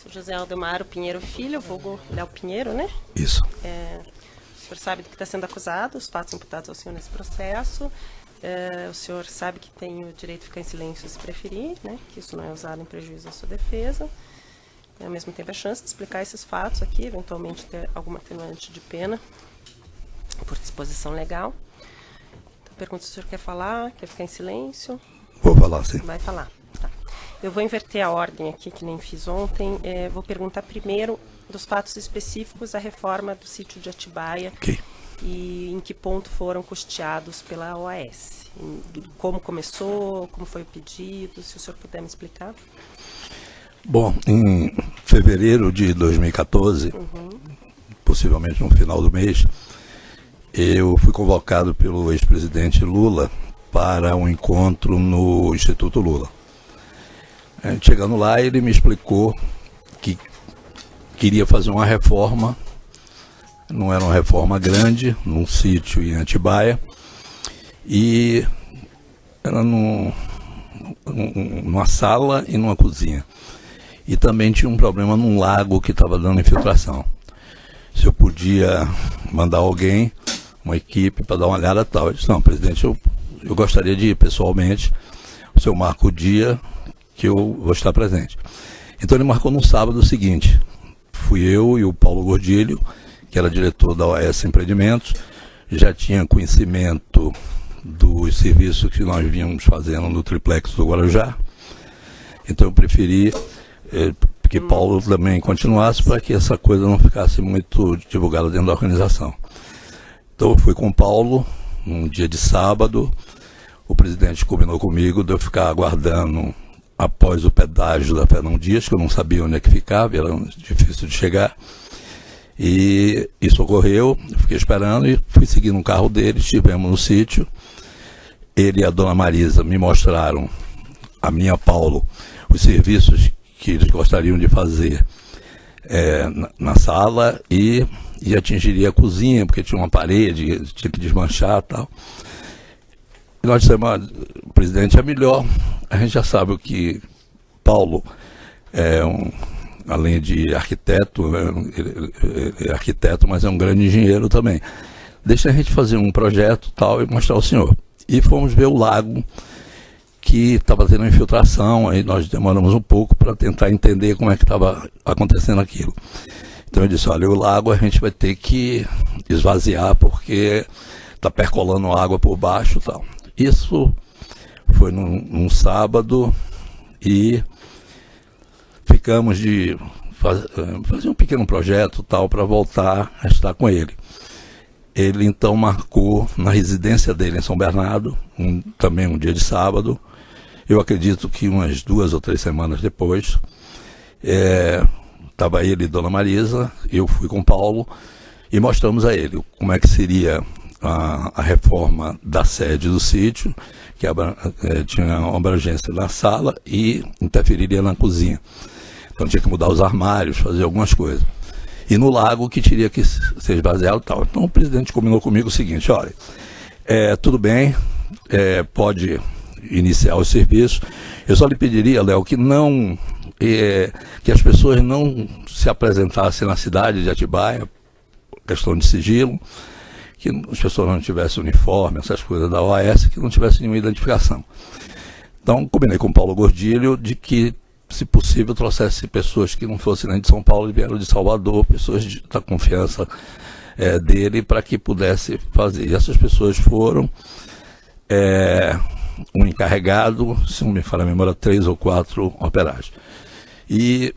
Sr. José Aldemaro Pinheiro Filho, vulgo Léo Pinheiro, né? Isso. O senhor sabe do que está sendo acusado, os fatos imputados ao senhor nesse processo. O senhor sabe que tem o direito de ficar em silêncio se preferir, né? Que isso não é usado em prejuízo da sua defesa. Ao mesmo tempo, a chance de explicar esses fatos aqui, eventualmente ter alguma atenuante de pena por disposição legal. Então, pergunto se o senhor quer falar, quer ficar em silêncio. Vou falar, sim. Vai falar. Tá. Eu vou inverter a ordem aqui, que nem fiz ontem. Vou perguntar primeiro dos fatos específicos da reforma do sítio de Atibaia. Ok. E em que ponto foram custeados pela OAS. Como começou, como foi o pedido, se o senhor puder me explicar. Bom, em fevereiro de 2014, possivelmente no final do mês, eu fui convocado pelo ex-presidente Lula para um encontro no Instituto Lula. Chegando lá, ele me explicou que queria fazer uma reforma, não era uma reforma grande, num sítio em Atibaia, e era numa sala e numa cozinha. E também tinha um problema num lago que estava dando infiltração. Se eu podia mandar alguém, uma equipe, para dar uma olhada e tal. Eu disse, não, presidente, eu gostaria de ir pessoalmente. O senhor marca o dia que eu vou estar presente. Então ele marcou no sábado seguinte. Fui eu e o Paulo Gordilho, que era diretor da OAS Empreendimentos, já tinha conhecimento dos serviços que nós vínhamos fazendo no triplex do Guarujá. Então eu preferi que Paulo também continuasse para que essa coisa não ficasse muito divulgada dentro da organização. Então eu fui com o Paulo, num dia de sábado. O presidente combinou comigo de eu ficar aguardando após o pedágio da Fernão Dias, que eu não sabia onde é que ficava, era difícil de chegar. E isso ocorreu, eu fiquei esperando e fui seguindo o carro dele, estivemos no sítio. Ele e a dona Marisa me mostraram, a mim e a Paulo, os serviços que eles gostariam de fazer na sala e atingiria a cozinha, porque tinha uma parede, tinha que desmanchar e tal. E nós dissemos, presidente, é melhor, a gente já sabe o que Paulo além de arquiteto, ele é arquiteto, mas é um grande engenheiro também. Deixa a gente fazer um projeto tal e mostrar ao senhor. E fomos ver o lago, que estava tendo infiltração, aí nós demoramos um pouco para tentar entender como é que estava acontecendo aquilo. Então eu disse, olha, o lago a gente vai ter que esvaziar porque está percolando água por baixo e tal. Isso foi num sábado e ficamos de fazer um pequeno projeto tal para voltar a estar com ele. Ele então marcou na residência dele em São Bernardo, também um dia de sábado. Eu acredito que umas 2 ou 3 semanas depois, estava ele e Dona Marisa, eu fui com o Paulo e mostramos a ele como é que seria a reforma da sede do sítio, que tinha uma abrangência na sala e interferiria na cozinha. Então tinha que mudar os armários, fazer algumas coisas. E no lago que teria que ser esvaziado e tal. Então o presidente combinou comigo o seguinte, olha, tudo bem, pode iniciar os serviços. Eu só lhe pediria, Léo, que que as pessoas não se apresentassem na cidade de Atibaia, questão de sigilo, que as pessoas não tivessem uniforme, essas coisas da OAS, que não tivessem nenhuma identificação. Então combinei com o Paulo Gordilho de que, se possível, trouxesse pessoas que não fossem nem de São Paulo e vieram de Salvador, pessoas da confiança dele, para que pudesse fazer. E essas pessoas foram um encarregado, se não me falha a memória, 3 ou 4 operários. E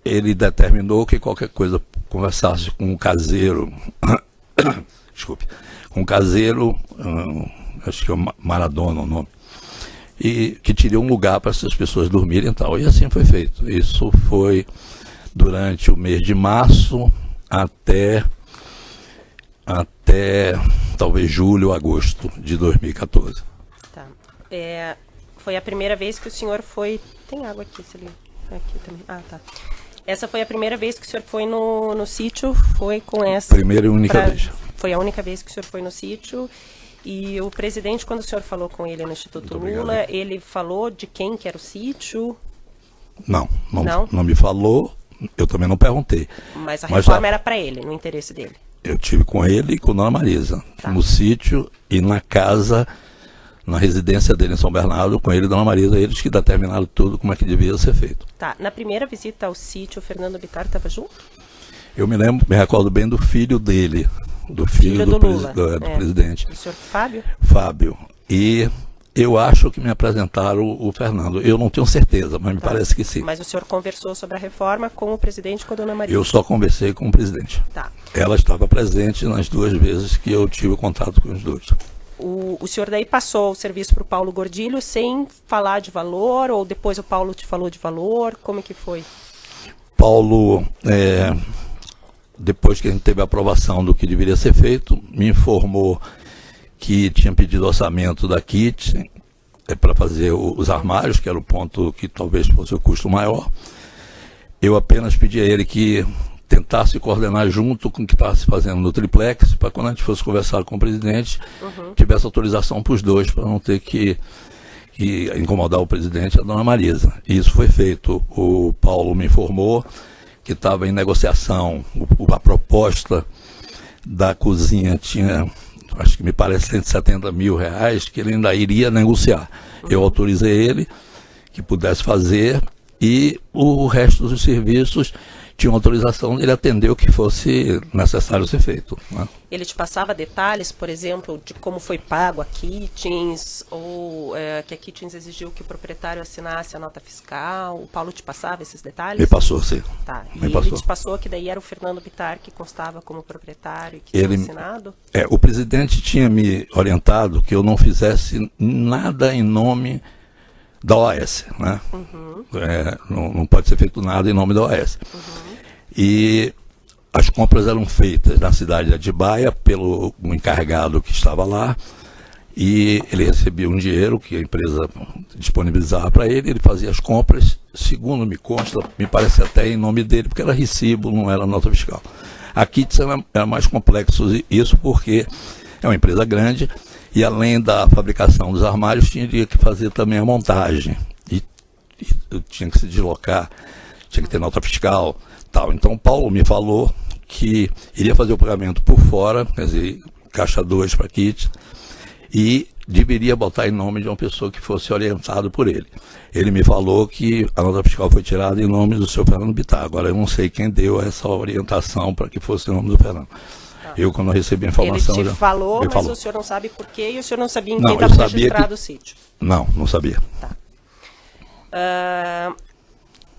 ele determinou que qualquer coisa conversasse com o caseiro, desculpe, com o caseiro, acho que é o Maradona o nome, e que teria um lugar para essas pessoas dormirem e tal. E assim foi feito. Isso foi durante o mês de março até talvez julho, agosto de 2014. Tá. Foi a primeira vez que o senhor foi... Tem água aqui, se ele... Aqui também. Ah, tá. Essa foi a primeira vez que o senhor foi no sítio, foi com essa... Primeira e única vez. Foi a única vez que o senhor foi no sítio. E o presidente, quando o senhor falou com ele no Instituto Lula, ele falou de quem que era o sítio? Não me falou. eu também não perguntei. Mas a reforma era para ele, no interesse dele. Eu tive com ele e com Dona Marisa, no sítio e na casa, na residência dele em São Bernardo, com ele e Dona Marisa, eles que determinaram tudo como é que devia ser feito. Tá, na primeira visita ao sítio, o Fernando Bittar estava junto? Eu me recordo bem do filho dele, do filho do Lula, do presidente. O senhor Fábio? Fábio. E eu acho que me apresentaram o Fernando. Eu não tenho certeza, mas me parece que sim. Mas o senhor conversou sobre a reforma com o presidente e com a Dona Marisa? Eu só conversei com o presidente. Tá. Ela estava presente nas 2 vezes que eu tive contato com os dois. O senhor daí passou o serviço para o Paulo Gordilho sem falar de valor, ou depois o Paulo te falou de valor? Como é que foi? Paulo, depois que a gente teve a aprovação do que deveria ser feito, me informou que tinha pedido orçamento da KIT para fazer os armários, que era o ponto que talvez fosse o custo maior. Eu apenas pedi a ele que tentasse coordenar junto com o que estava se fazendo no triplex, para quando a gente fosse conversar com o presidente, tivesse autorização para os dois, para não ter que incomodar o presidente e a Dona Marisa. E isso foi feito. O Paulo me informou que estava em negociação, a proposta da cozinha tinha, acho que me parece, 170 mil reais, que ele ainda iria negociar. Eu autorizei ele que pudesse fazer, e o resto dos serviços tinha autorização, ele atendeu o que fosse necessário ser feito, né? Ele te passava detalhes, por exemplo, de como foi pago a Kitchens, ou que a Kitchens exigiu que o proprietário assinasse a nota fiscal? O Paulo te passava esses detalhes? Me passou, sim. Tá. Me e passou. ele te passou que daí era o Fernando Bittar que constava como proprietário e que tinha assinado? O presidente tinha me orientado que eu não fizesse nada em nome da OAS, né? Não pode ser feito nada em nome da OAS. E as compras eram feitas na cidade de Atibaia pelo encarregado que estava lá, e ele recebia um dinheiro que a empresa disponibilizava para ele, ele fazia as compras, segundo me consta, me parece até em nome dele, porque era recibo, não era nota fiscal. A Kitts era mais complexo isso porque é uma empresa grande, e além da fabricação dos armários, tinha que fazer também a montagem, e tinha que se deslocar, tinha que ter nota fiscal, tal. Então Paulo me falou que iria fazer o pagamento por fora, quer dizer, caixa 2 para Kitts, e deveria botar em nome de uma pessoa que fosse orientado por ele. Ele me falou que a nota fiscal foi tirada em nome do seu Fernando Bittar. Agora eu não sei quem deu essa orientação para que fosse em nome do Fernando. Eu, quando eu recebi a informação... Ele te falou, mas falou. O senhor não sabe por quê, e o senhor não sabia em quem estava registrado o sítio? Não sabia. Tá.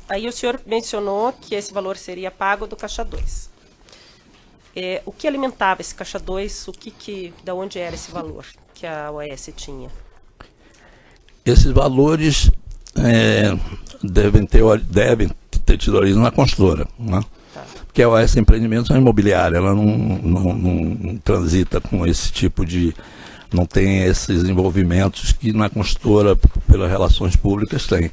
Aí o senhor mencionou que esse valor seria pago do caixa 2. O que alimentava esse caixa 2? Da onde era esse valor que a OAS tinha? Esses valores devem ter tido origem na construtora, né? Tá. Porque a OAS Empreendimentos é uma imobiliária, ela não transita com esse tipo de... não tem esses envolvimentos que na construtora, pelas relações públicas, tem.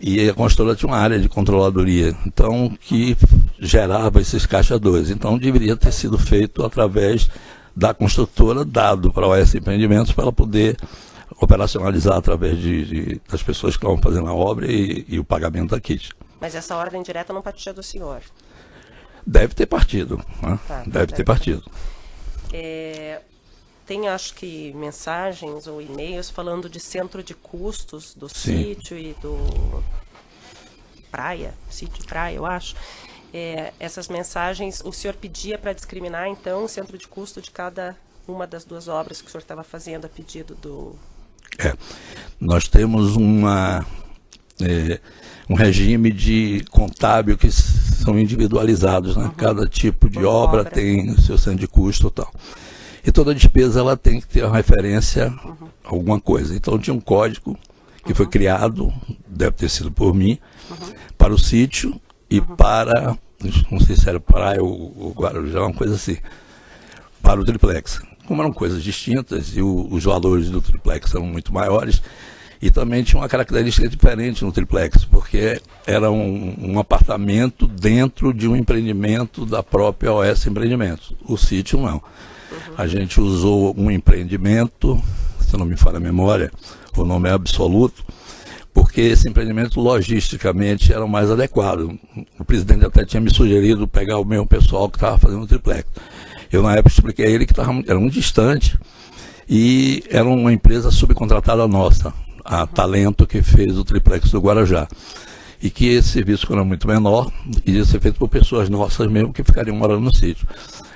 E a construtora tinha uma área de controladoria, então, que gerava esses caixa 2. Então, deveria ter sido feito através da construtora, dado para a OAS Empreendimentos, para ela poder operacionalizar através das pessoas que estavam fazendo a obra e o pagamento da KIT. Mas essa ordem direta não partia do senhor? Deve ter partido, né? Tá, deve ter partido. Tem, acho que, mensagens ou e-mails falando de centro de custos do Sim. sítio e do sítio praia, eu acho. Essas mensagens, o senhor pedia para discriminar, então, o centro de custo de cada uma das 2 obras que o senhor estava fazendo a pedido do... Nós temos um regime de contábil que são individualizados, né? Cada tipo de obra tem o seu centro de custo e tal. E toda despesa ela tem que ter uma referência a alguma coisa. Então tinha um código que foi criado, deve ter sido por mim, para o sítio e para, não sei se era praia ou Guarujá, uma coisa assim, para o triplex. Como eram coisas distintas e os valores do triplex eram muito maiores, e também tinha uma característica diferente no triplex, porque era um apartamento dentro de um empreendimento da própria OAS Empreendimentos. O sítio não. A gente usou um empreendimento, se não me falha a memória, o nome é Absoluto, porque esse empreendimento logisticamente era o mais adequado. O presidente até tinha me sugerido pegar o mesmo pessoal que estava fazendo o triplex. Eu, na época, expliquei a ele que era muito distante e era uma empresa subcontratada nossa, a Talento, que fez o triplex do Guarujá. E que esse serviço era muito menor, iria ser feito por pessoas nossas mesmo que ficariam morando no sítio.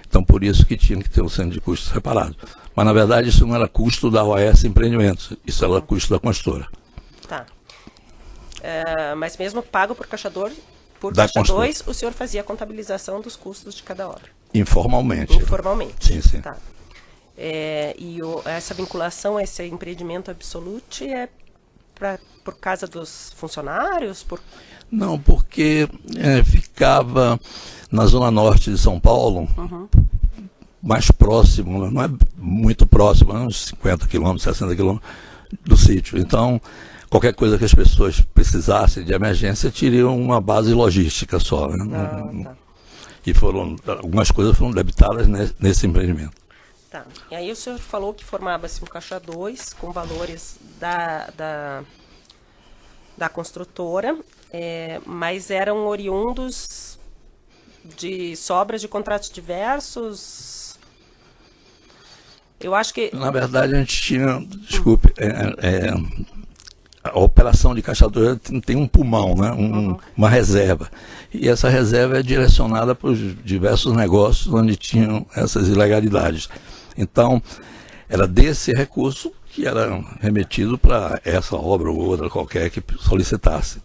Então, por isso que tinha que ter um centro de custos separado. Mas, na verdade, isso não era custo da OAS Empreendimentos, isso era custo da construtora. Tá. Mas mesmo pago por Caixa 2, o senhor fazia a contabilização dos custos de cada obra? Informalmente. Informalmente. Sim, sim. Tá. Essa vinculação a esse empreendimento Absolute é por causa dos funcionários? Não, porque ficava na zona norte de São Paulo, mais próximo, não é muito próximo, uns 50 quilômetros, 60 quilômetros do sítio. Então, qualquer coisa que as pessoas precisassem de emergência, teriam uma base logística só. Né? Tá. E algumas coisas foram debitadas nesse empreendimento. Tá. E aí o senhor falou que formava-se um Caixa 2 com valores da construtora, mas eram oriundos de sobras de contratos diversos. Eu acho que... Na verdade, a gente tinha, desculpe, a operação de Caixa 2 tem um pulmão, né? Uma reserva. E essa reserva é direcionada para os diversos negócios onde tinham essas ilegalidades. Então, era desse recurso que era remetido para essa obra ou outra qualquer que solicitasse.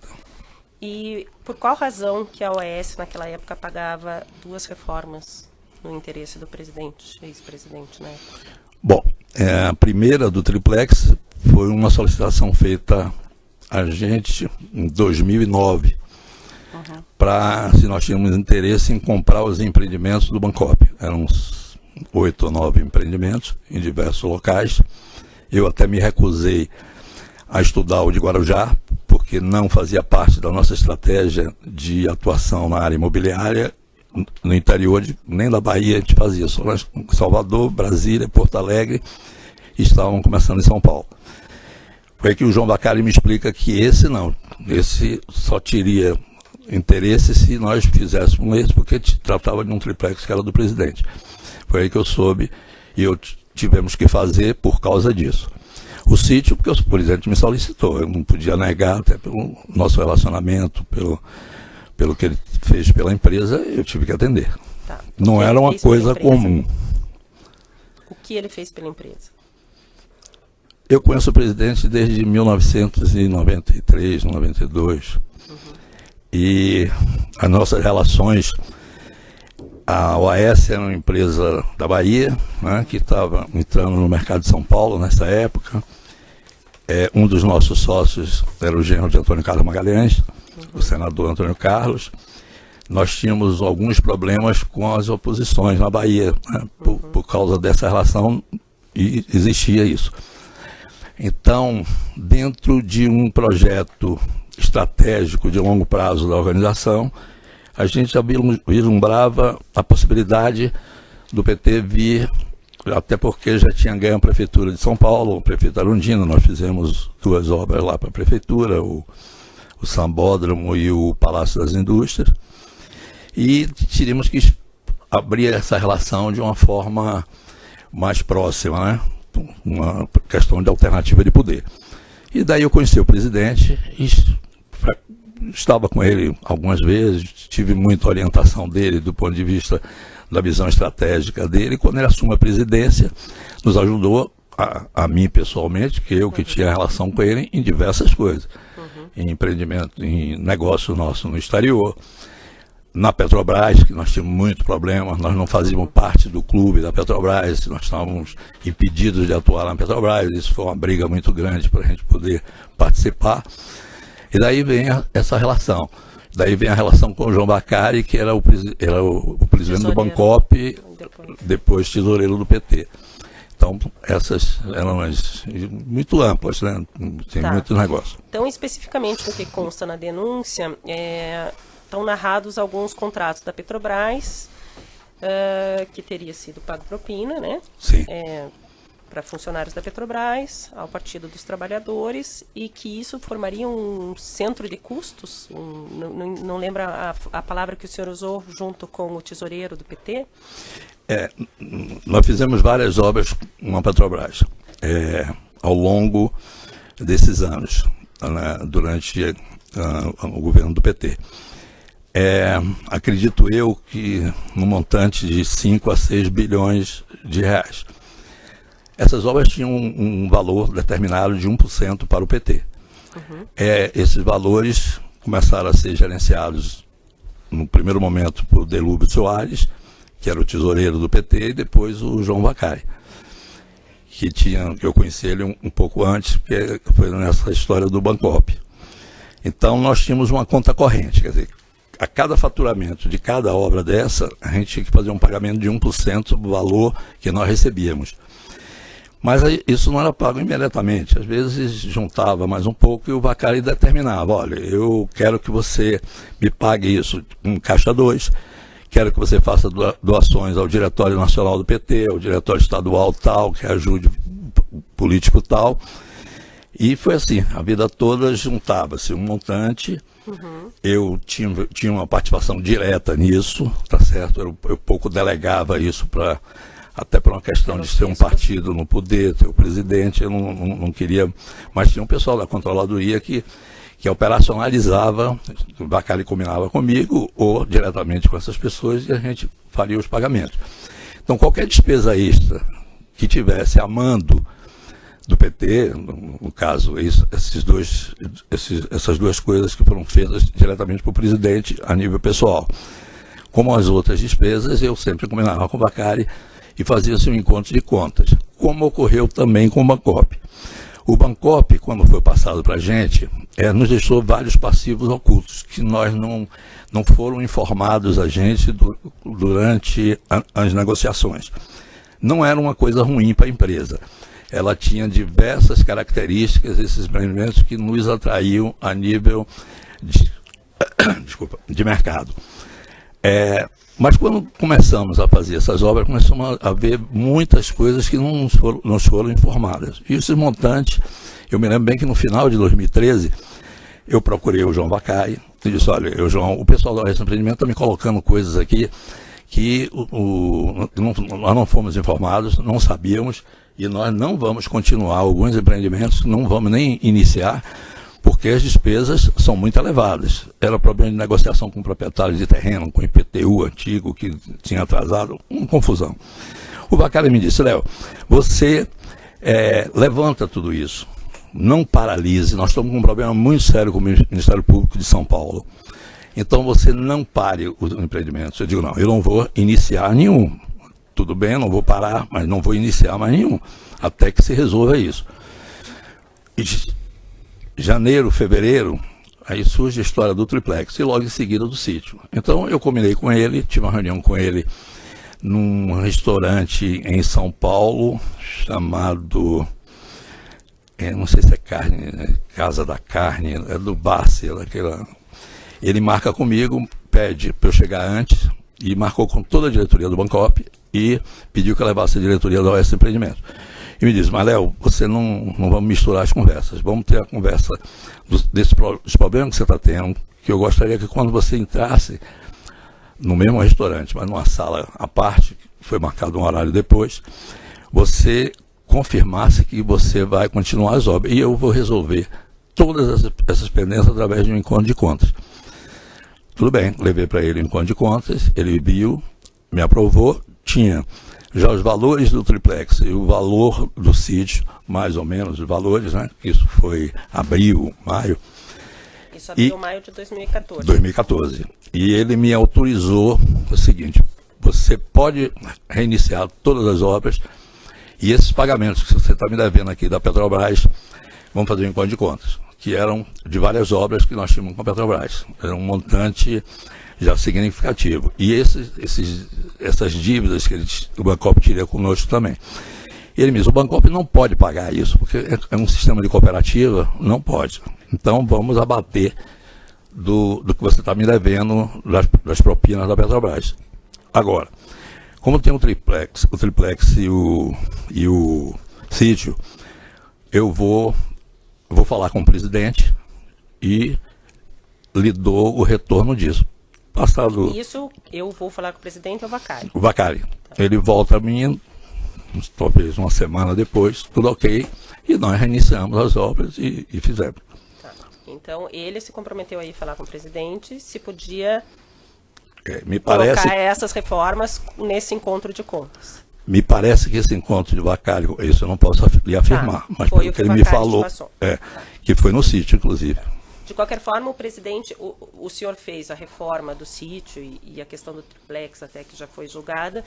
E por qual razão que a OAS naquela época pagava 2 reformas no interesse do presidente, ex-presidente, né? Bom, a primeira do triplex foi uma solicitação feita a gente em 2009, para se nós tínhamos interesse em comprar os empreendimentos do Bancop. Eram uns 8 ou 9 empreendimentos em diversos locais. Eu até me recusei a estudar o de Guarujá, porque não fazia parte da nossa estratégia de atuação na área imobiliária. No interior, nem da Bahia a gente fazia, só em Salvador, Brasília, Porto Alegre, e estavam começando em São Paulo. Foi que o João Bacari me explica que esse só teria interesse se nós fizéssemos esse, porque tratava de um triplex que era do presidente. Foi aí que eu soube e tivemos que fazer por causa disso. O sítio, porque o presidente me solicitou, eu não podia negar, até pelo nosso relacionamento, pelo que ele fez pela empresa, eu tive que atender. Tá. Não era uma coisa comum. O que ele fez pela empresa? Eu conheço o presidente desde 1993, 92. E as nossas relações, a OAS era uma empresa da Bahia, né, que estava entrando no mercado de São Paulo nessa época. Um dos nossos sócios era o genro de Antônio Carlos Magalhães, o senador Antônio Carlos. Nós tínhamos alguns problemas com as oposições na Bahia, né, por causa dessa relação, e existia isso. Então, dentro de um projeto estratégico de longo prazo da organização, a gente já vislumbrava a possibilidade do PT vir, até porque já tinha ganho a Prefeitura de São Paulo, o prefeito Arundino. Nós fizemos 2 obras lá para a Prefeitura, o Sambódromo e o Palácio das Indústrias, e teríamos que abrir essa relação de uma forma mais próxima, né? Uma questão de alternativa de poder. E daí eu conheci o presidente e estava com ele algumas vezes, tive muita orientação dele do ponto de vista da visão estratégica dele. E quando ele assume a presidência, nos ajudou, a mim pessoalmente, que eu que tinha relação com ele em diversas coisas. Em empreendimento, em negócio nosso no exterior, na Petrobras, que nós tínhamos muito problema, nós não fazíamos parte do clube da Petrobras, nós estávamos impedidos de atuar na Petrobras, isso foi uma briga muito grande para a gente poder participar. E daí vem essa relação. Daí vem a relação com o João Bacari, que era o presidente do Bancop, depois tesoureiro do PT. Então, essas eram muito amplas, né? Tem muito negócio. Então, especificamente do que consta na denúncia, estão narrados alguns contratos da Petrobras, que teria sido pago propina, né? Sim. para funcionários da Petrobras, ao Partido dos Trabalhadores, e que isso formaria um centro de custos, não lembra a palavra que o senhor usou, junto com o tesoureiro do PT? Nós fizemos várias obras com a Petrobras ao longo desses anos, né, durante o governo do PT. Acredito eu que no montante de 5 a 6 bilhões de reais. Essas obras tinham um valor determinado de 1% para o PT. Uhum. Esses valores começaram a ser gerenciados no primeiro momento por Delúbio Soares, que era o tesoureiro do PT, e depois o João Vacari, que eu conheci ele um pouco antes, porque foi nessa história do Bancop. Então nós tínhamos uma conta corrente, quer dizer, a cada faturamento de cada obra dessa, a gente tinha que fazer um pagamento de 1% do valor que nós recebíamos. Mas isso não era pago imediatamente, às vezes juntava mais um pouco e o Vacari determinava, olha, eu quero que você me pague isso em caixa 2, quero que você faça doações ao Diretório Nacional do PT, ao Diretório Estadual tal, que ajude o político tal. E foi assim, a vida toda juntava-se um montante, eu tinha uma participação direta nisso, tá certo? Eu pouco delegava isso até por uma questão de ser um partido no poder, ter o presidente, eu não queria, mas tinha um pessoal da controladoria que operacionalizava, o Vacari combinava comigo ou diretamente com essas pessoas e a gente faria os pagamentos. Então qualquer despesa extra que tivesse a mando do PT, no caso, essas duas coisas que foram feitas diretamente para o presidente a nível pessoal. Como as outras despesas, eu sempre combinava com o Vacari e fazia-se um encontro de contas, como ocorreu também com o Bancop. O Bancop, quando foi passado para a gente, nos deixou vários passivos ocultos, que nós não foram informados a gente durante as negociações. Não era uma coisa ruim para a empresa. Ela tinha diversas características, esses empreendimentos que nos atraíam a nível de mercado. Mas quando começamos a fazer essas obras, começamos a ver muitas coisas que não nos foram informadas. E esses montantes, eu me lembro bem que no final de 2013, eu procurei o João Vacari e disse, olha, João, o pessoal da Oeste Empreendimento está me colocando coisas aqui que nós não fomos informados, não sabíamos, e nós não vamos continuar alguns empreendimentos, não vamos nem iniciar, porque as despesas são muito elevadas. Era problema de negociação com proprietários de terreno, com IPTU antigo, que tinha atrasado, uma confusão. O Vacari me disse, Léo, você levanta tudo isso, não paralise, nós estamos com um problema muito sério com o Ministério Público de São Paulo. Então você não pare os empreendimentos. Eu digo, não, eu não vou iniciar nenhum. Tudo bem, eu não vou parar, mas não vou iniciar mais nenhum, até que se resolva isso. Janeiro, fevereiro, aí surge a história do triplex e logo em seguida do sítio. Então eu combinei com ele, tive uma reunião com ele num restaurante em São Paulo, chamado, não sei se é carne, né? Casa da Carne, é do Barça, ele marca comigo, pede para eu chegar antes, e marcou com toda a diretoria do Bancop e pediu que eu levasse a diretoria da Oeste Empreendimento. E me disse, mas Léo, você não vamos misturar as conversas, vamos ter a conversa dos problemas que você está tendo, que eu gostaria que quando você entrasse no mesmo restaurante, mas numa sala à parte, que foi marcado um horário depois, você confirmasse que você vai continuar as obras. E eu vou resolver todas essas pendências através de um encontro de contas. Tudo bem, levei para ele um encontro de contas, ele viu, me aprovou, tinha já os valores do triplex e o valor do sítio, mais ou menos, os valores, né? Isso foi abril, maio. Isso abril, maio de 2014. 2014. E ele me autorizou o seguinte, você pode reiniciar todas as obras e esses pagamentos que você está me devendo aqui da Petrobras, vamos fazer um encontro de contas, que eram de várias obras que nós tínhamos com a Petrobras. Era um montante já significativo. E essas dívidas que o Bancop teria conosco também. E ele me disse, o Bancop não pode pagar isso, porque é um sistema de cooperativa, não pode. Então vamos abater do que você está me devendo das propinas da Petrobras. Agora, como tem o triplex e sítio, eu vou falar com o presidente e lhe dou o retorno disso. Passado... Isso, eu vou falar com o presidente, é o Vacari. O Vacari. Ele volta a mim, talvez uma semana depois, tudo ok, e nós reiniciamos as obras e fizemos. Tá. Então, ele se comprometeu aí a falar com o presidente, se podia me parece, colocar essas reformas nesse encontro de contas. Me parece que esse encontro de Vacari, isso eu não posso lhe afirmar, mas pelo que ele me falou, que foi no sítio, inclusive. De qualquer forma, o presidente, o senhor fez a reforma do sítio e a questão do triplex até que já foi julgada,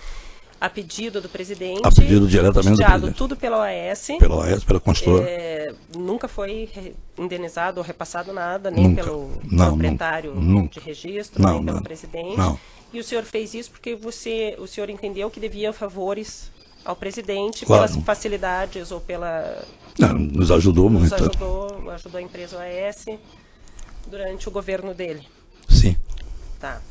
a pedido do presidente. A pedido diretamente do presidente. Tudo pela OAS. Pela OAS, pela construtora. Nunca foi indenizado ou repassado nada, nem pelo proprietário de registro, nem pelo presidente. Não. E o senhor fez isso porque o senhor entendeu que devia favores ao presidente, claro, pelas facilidades ou pela... Não, nos ajudou muito. Ajudou a empresa OAS durante o governo dele. Sim. Tá.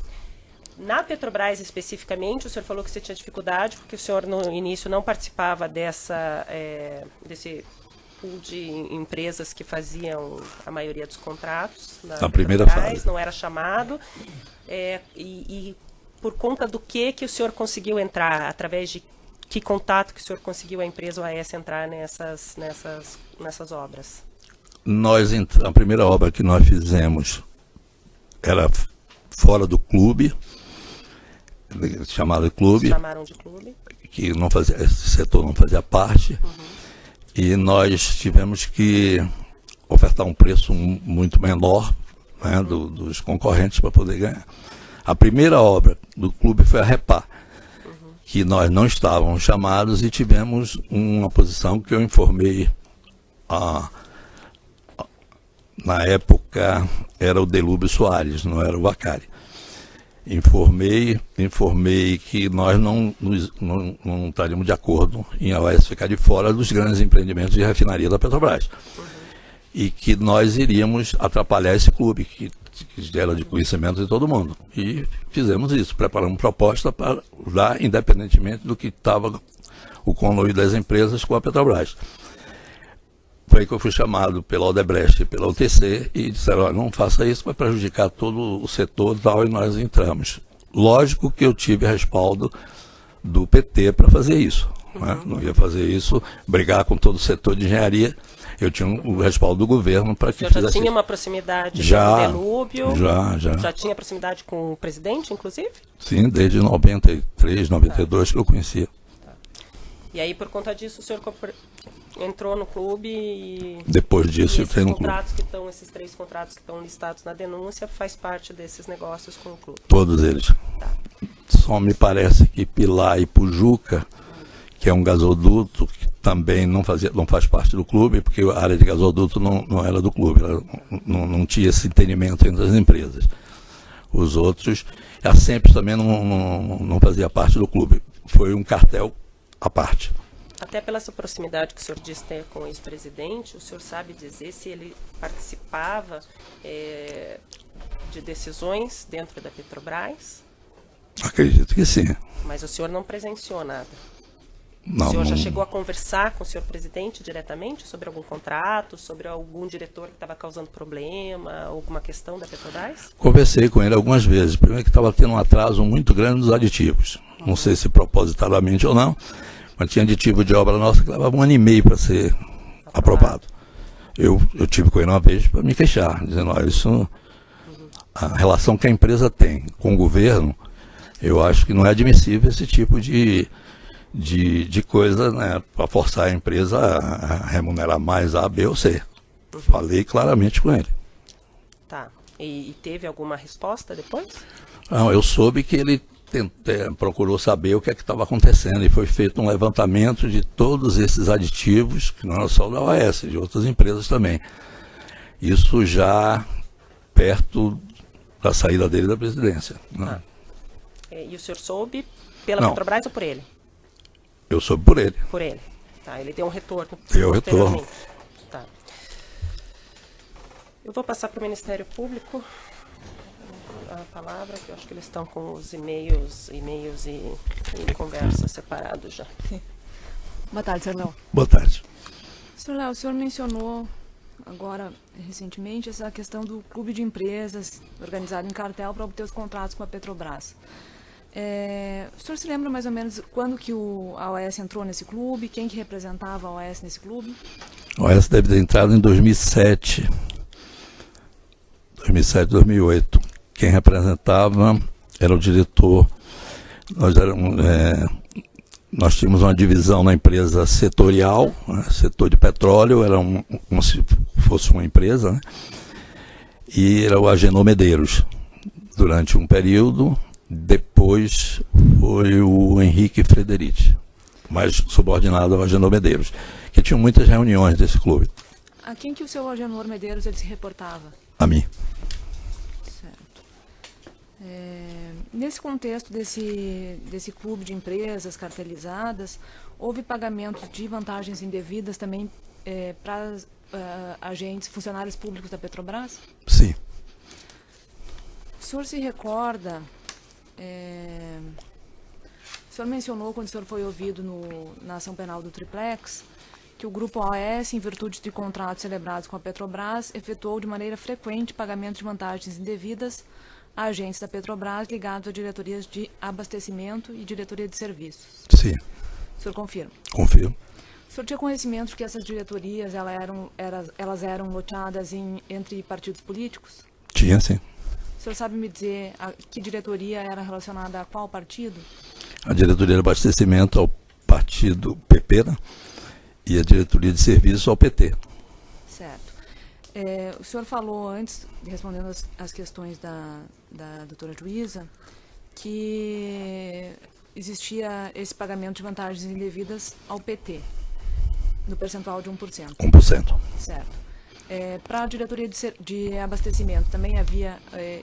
Na Petrobras especificamente, o senhor falou que você tinha dificuldade porque o senhor no início não participava desse pool de empresas que faziam a maioria dos contratos. Na primeira fase. Não era chamado. E por conta do que o senhor conseguiu entrar? Através de que contato que o senhor conseguiu a empresa OAS entrar nessas obras? A primeira obra que nós fizemos era fora do clube, chamado clube. Chamaram de clube. Que não fazia, esse setor não fazia parte. E nós tivemos que ofertar um preço muito menor, né, dos concorrentes para poder ganhar. A primeira obra do clube foi a Repar, que nós não estávamos chamados e tivemos uma posição que eu informei, na época era o Delúbio Soares, não era o Vacari. Informei que nós não estaríamos de acordo em a OAS ficar de fora dos grandes empreendimentos de refinaria da Petrobras. E que nós iríamos atrapalhar esse clube, que era de conhecimento de todo mundo. E fizemos isso, preparamos proposta para dar, independentemente do que estava o conluio das empresas com a Petrobras. Foi aí que eu fui chamado pela Odebrecht e pela UTC e disseram, olha, não faça isso, vai prejudicar todo o setor e tal, e nós entramos. Lógico que eu tive respaldo do PT para fazer isso. Né? Não ia fazer isso, brigar com todo o setor de engenharia. Eu tinha o respaldo do governo para que fizesse. Já tinha uma proximidade com o Delúbio? Já tinha proximidade com o presidente, inclusive? Sim, desde 93, 92 que eu conhecia. Tá. E aí, por conta disso, o senhor entrou no clube e... Depois disso, eu entrei no clube. Esses 3 contratos que estão listados na denúncia faz parte desses negócios com o clube? Todos eles. Tá. Só me parece que Pilar e Pujuca, que é um gasoduto que também não faz parte do clube, porque a área de gasoduto não era do clube, não tinha esse entendimento entre as empresas. Os outros, a Sempre também não fazia parte do clube, foi um cartel à parte. Até pela sua proximidade que o senhor disse ter com o ex-presidente, o senhor sabe dizer se ele participava de decisões dentro da Petrobras? Acredito que sim. Mas o senhor não presenciou nada? Não, o senhor já chegou a conversar com o senhor presidente diretamente sobre algum contrato, sobre algum diretor que estava causando problema, alguma questão da Petrobras? Conversei com ele algumas vezes. Primeiro que estava tendo um atraso muito grande nos aditivos. Não sei se propositadamente ou não, mas tinha aditivo de obra nossa que levava 1 ano e meio para ser aprovado. Eu tive com ele uma vez para me queixar, dizendo, olha, isso, a relação que a empresa tem com o governo, eu acho que não é admissível esse tipo de coisa, né, para forçar a empresa a remunerar mais A, B ou C. Falei claramente com ele. Tá. E teve alguma resposta depois? Não, eu soube que ele procurou saber o que é que estava acontecendo e foi feito um levantamento de todos esses aditivos, que não era só da OAS, de outras empresas também. Isso já perto da saída dele da presidência. Né? E o senhor soube pela Petrobras ou por ele? Eu soube por ele. Por ele. Tá, ele deu um retorno. Deu retorno. Tá. Eu vou passar para o Ministério Público a palavra, que eu acho que eles estão com os e-mails e conversas separados já. Boa tarde, Sr. Léo. Boa tarde. Sr. Léo, o senhor mencionou agora, recentemente, essa questão do clube de empresas organizado em cartel para obter os contratos com a Petrobras. O senhor se lembra mais ou menos quando que a OAS entrou nesse clube? Quem que representava a OAS nesse clube? A OAS deve ter entrado em 2007, 2008. Quem representava era o diretor. Nós tínhamos uma divisão na empresa setorial, né? Setor de petróleo, era como se fosse uma empresa, né? E era o Agenor Medeiros, durante um período. Depois foi o Henrique Frederici, mais subordinado ao Agenor Medeiros, que tinha muitas reuniões desse clube. A quem que o seu Agenor Medeiros ele se reportava? A mim. Certo. Nesse contexto desse clube de empresas cartelizadas, houve pagamentos de vantagens indevidas também para agentes, funcionários públicos da Petrobras? Sim. O senhor se recorda, o senhor mencionou quando o senhor foi ouvido na ação penal do Triplex, que o Grupo OAS, em virtude de contratos celebrados com a Petrobras, efetuou de maneira frequente pagamento de vantagens indevidas a agentes da Petrobras ligados a diretorias de abastecimento e diretoria de serviços. Sim. O senhor confirma? Confirmo. O senhor tinha conhecimento de que essas diretorias elas eram loteadas entre partidos políticos? Tinha, sim. O senhor sabe me dizer que diretoria era relacionada a qual partido? A diretoria de abastecimento ao partido PP, né? E a diretoria de serviço ao PT. Certo. O senhor falou antes, respondendo as questões da doutora juíza, que existia esse pagamento de vantagens indevidas ao PT, no percentual de 1%. 1%. Certo. Para a diretoria de abastecimento, também havia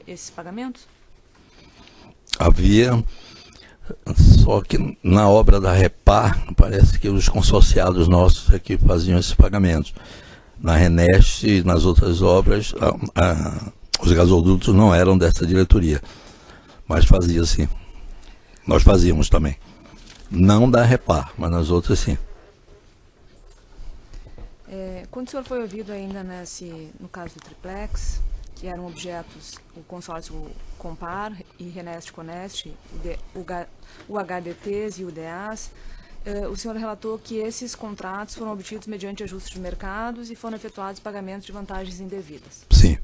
esses pagamentos? Havia, só que na obra da Repar, parece que os consorciados nossos é que faziam esses pagamentos. Na Renest e nas outras obras, os gasodutos não eram dessa diretoria, mas fazia sim. Nós fazíamos também. Não da Repar, mas nas outras sim. Quando o senhor foi ouvido ainda no caso do Triplex, que eram objetos o consórcio Compar e Renest Conest, o HDTs e o DAs, o senhor relatou que esses contratos foram obtidos mediante ajustes de mercados e foram efetuados pagamentos de vantagens indevidas. Sim.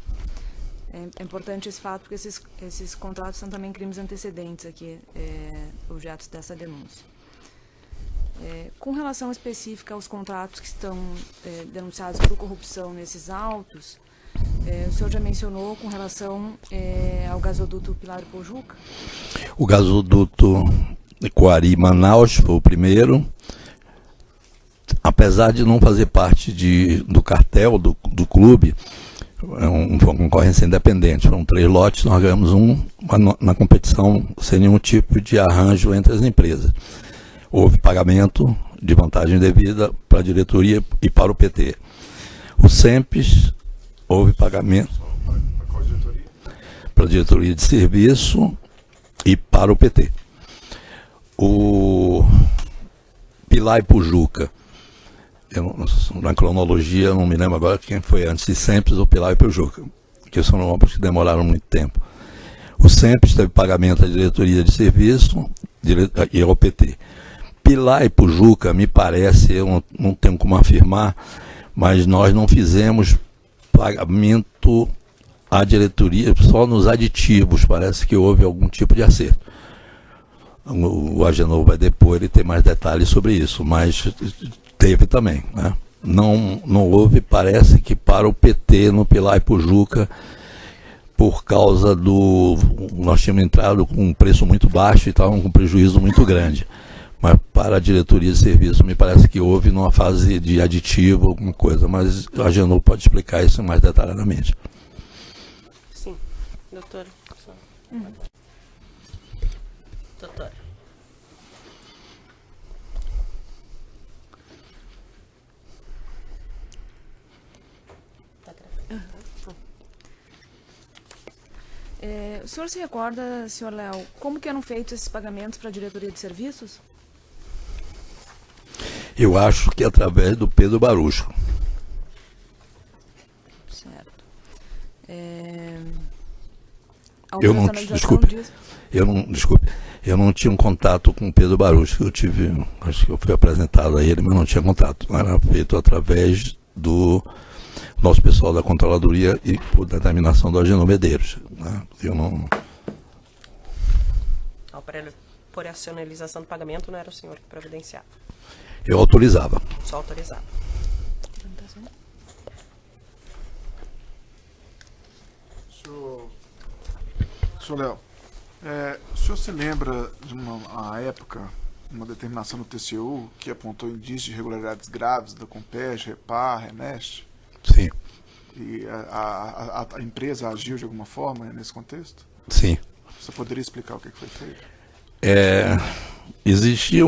É importante esse fato porque esses contratos são também crimes antecedentes aqui, objetos dessa denúncia. Com relação específica aos contratos que estão denunciados por corrupção nesses autos, o senhor já mencionou com relação ao gasoduto Pilar e Pojuca? O gasoduto Coari-Manaus foi o primeiro. Apesar de não fazer parte do cartel, do clube, foi uma concorrência independente. Foram 3 lotes, nós ganhamos na competição sem nenhum tipo de arranjo entre as empresas. Houve pagamento de vantagem devida para a diretoria e para o PT. O SEMPES, houve pagamento para a diretoria de serviço e para o PT. O Pilar e Pojuca, na cronologia, eu não me lembro agora quem foi antes de SEMPES ou Pilar e Pojuca, porque são obras que demoraram muito tempo. O SEMPES teve pagamento à diretoria de serviço e ao PT. Pilar e Pojuca, me parece, eu não tenho como afirmar, mas nós não fizemos pagamento à diretoria, só nos aditivos, parece que houve algum tipo de acerto. O Agenor vai depor e ter mais detalhes sobre isso, mas teve também, né? Não houve, parece que para o PT no Pilar e Pojuca, por causa nós tínhamos entrado com um preço muito baixo e estavam com um prejuízo muito grande. Mas para a diretoria de serviço, me parece que houve numa fase de aditivo, alguma coisa. Mas a Agenor pode explicar isso mais detalhadamente. Sim, doutora. Doutora. O senhor se recorda, senhor Léo, como que eram feitos esses pagamentos para a diretoria de serviços? Eu acho que através do Pedro Barusco. Certo. Eu não, desculpe, eu não tinha um contato com o Pedro Barusco. Eu tive, acho que eu fui apresentado a ele, mas não tinha contato. Era feito através do nosso pessoal da controladoria e por determinação do Agenor Medeiros, né? Eu não... A operacionalização do pagamento não era o senhor que providenciava? Eu autorizava. Só autorizava. Senhor Léo, o senhor se lembra de uma época, uma determinação do TCU que apontou indícios de irregularidades graves da Compeg, Repar, Renest? Sim. E a empresa agiu de alguma forma nesse contexto? Sim. Você poderia explicar o que foi feito? Existia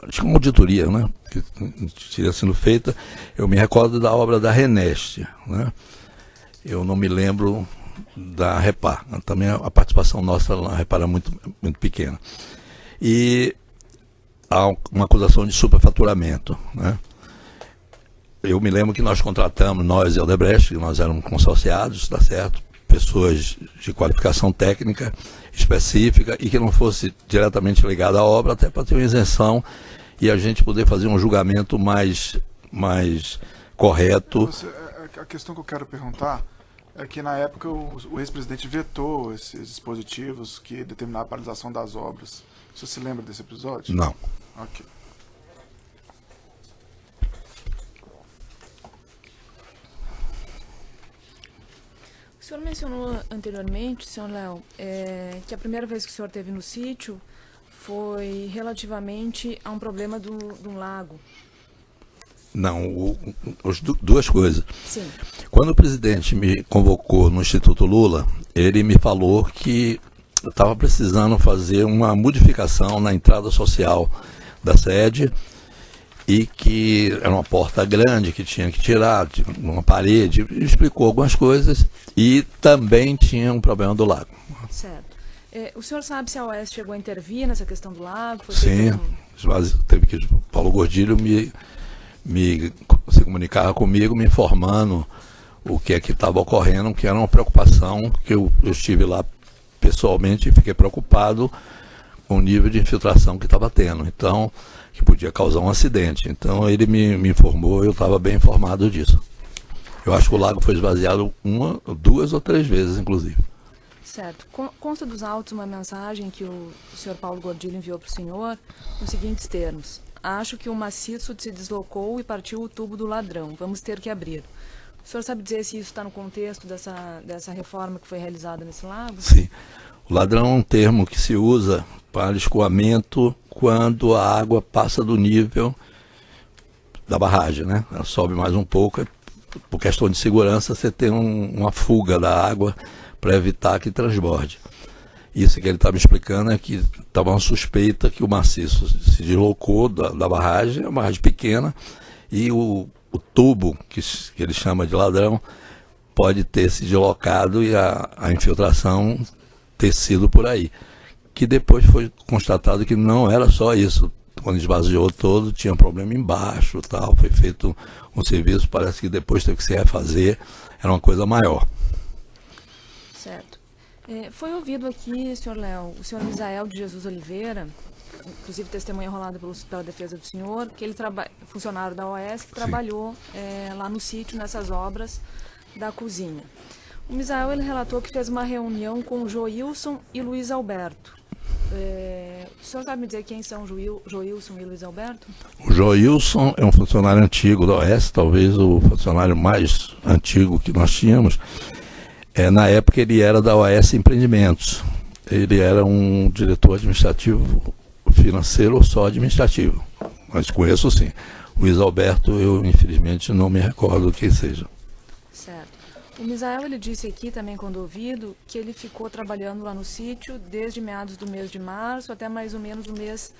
acho que uma auditoria, né, que tinha sido feita. Eu me recordo da obra da Renest, né? Eu não me lembro da Repar. Também a participação nossa na Repar é muito pequena. E há uma acusação de superfaturamento, né? Eu me lembro que nós contratamos, nós e Odebrecht, nós éramos consorciados, tá certo? Pessoas de qualificação técnica específica e que não fosse diretamente ligada à obra, até para ter uma isenção e a gente poder fazer um julgamento mais correto. A questão que eu quero perguntar é que na época o ex-presidente vetou esses dispositivos que determinavam a paralisação das obras. Você se lembra desse episódio? Não. Ok. O senhor mencionou anteriormente, senhor Léo, que a primeira vez que o senhor esteve no sítio foi relativamente a um problema de um lago. Não, duas coisas. Sim. Quando o presidente me convocou no Instituto Lula, ele me falou que estava precisando fazer uma modificação na entrada social da sede e que era uma porta grande que tinha que tirar, uma parede, explicou algumas coisas e também tinha um problema do lago. Certo. O senhor sabe se a OAS chegou a intervir nessa questão do lago? Sim, teve que Paulo Gordilho se comunicava comigo, me informando o que é que estava ocorrendo, que era uma preocupação, que eu estive lá pessoalmente e fiquei preocupado com o nível de infiltração que estava tendo, então, que podia causar um acidente. Então ele me informou, eu estava bem informado disso. Eu acho que o lago foi esvaziado 1, 2 ou 3 vezes, inclusive. Certo. Consta dos autos uma mensagem que o senhor Paulo Gordilho enviou para o senhor, nos seguintes termos: acho que o maciço se deslocou e partiu o tubo do ladrão. Vamos ter que abrir. O senhor sabe dizer se isso está no contexto dessa reforma que foi realizada nesse lago? Sim. O ladrão é um termo que se usa para escoamento quando a água passa do nível da barragem, né? Ela sobe mais um pouco. Por questão de segurança, você tem uma fuga da água para evitar que transborde. Isso que ele estava me explicando é que estava uma suspeita que o maciço se deslocou da barragem, é uma barragem pequena, e o tubo, que ele chama de ladrão, pode ter se deslocado e a infiltração ter sido por aí. Que depois foi constatado que não era só isso. Quando esvaziou todo, tinha um problema embaixo, tal, foi feito um serviço, parece que depois teve que se refazer, era uma coisa maior. Certo. Foi ouvido aqui, senhor Léo, o senhor Misael de Jesus Oliveira, inclusive testemunha rolada pela defesa do senhor, que ele funcionário da OAS, que trabalhou lá no sítio, nessas obras da cozinha. O Misael, ele relatou que fez uma reunião com o Joilson e Luiz Alberto. O senhor sabe me dizer quem são Joilson e Luiz Alberto? O Joilson é um funcionário antigo da OAS, talvez o funcionário mais antigo que nós tínhamos. Na época ele era da OAS Empreendimentos. Ele era um diretor administrativo financeiro ou só administrativo. Mas conheço sim. O Luiz Alberto, eu infelizmente não me recordo quem seja. Certo. O Misael, ele disse aqui também, quando ouvido, que ele ficou trabalhando lá no sítio desde meados do mês de março até mais ou menos o mês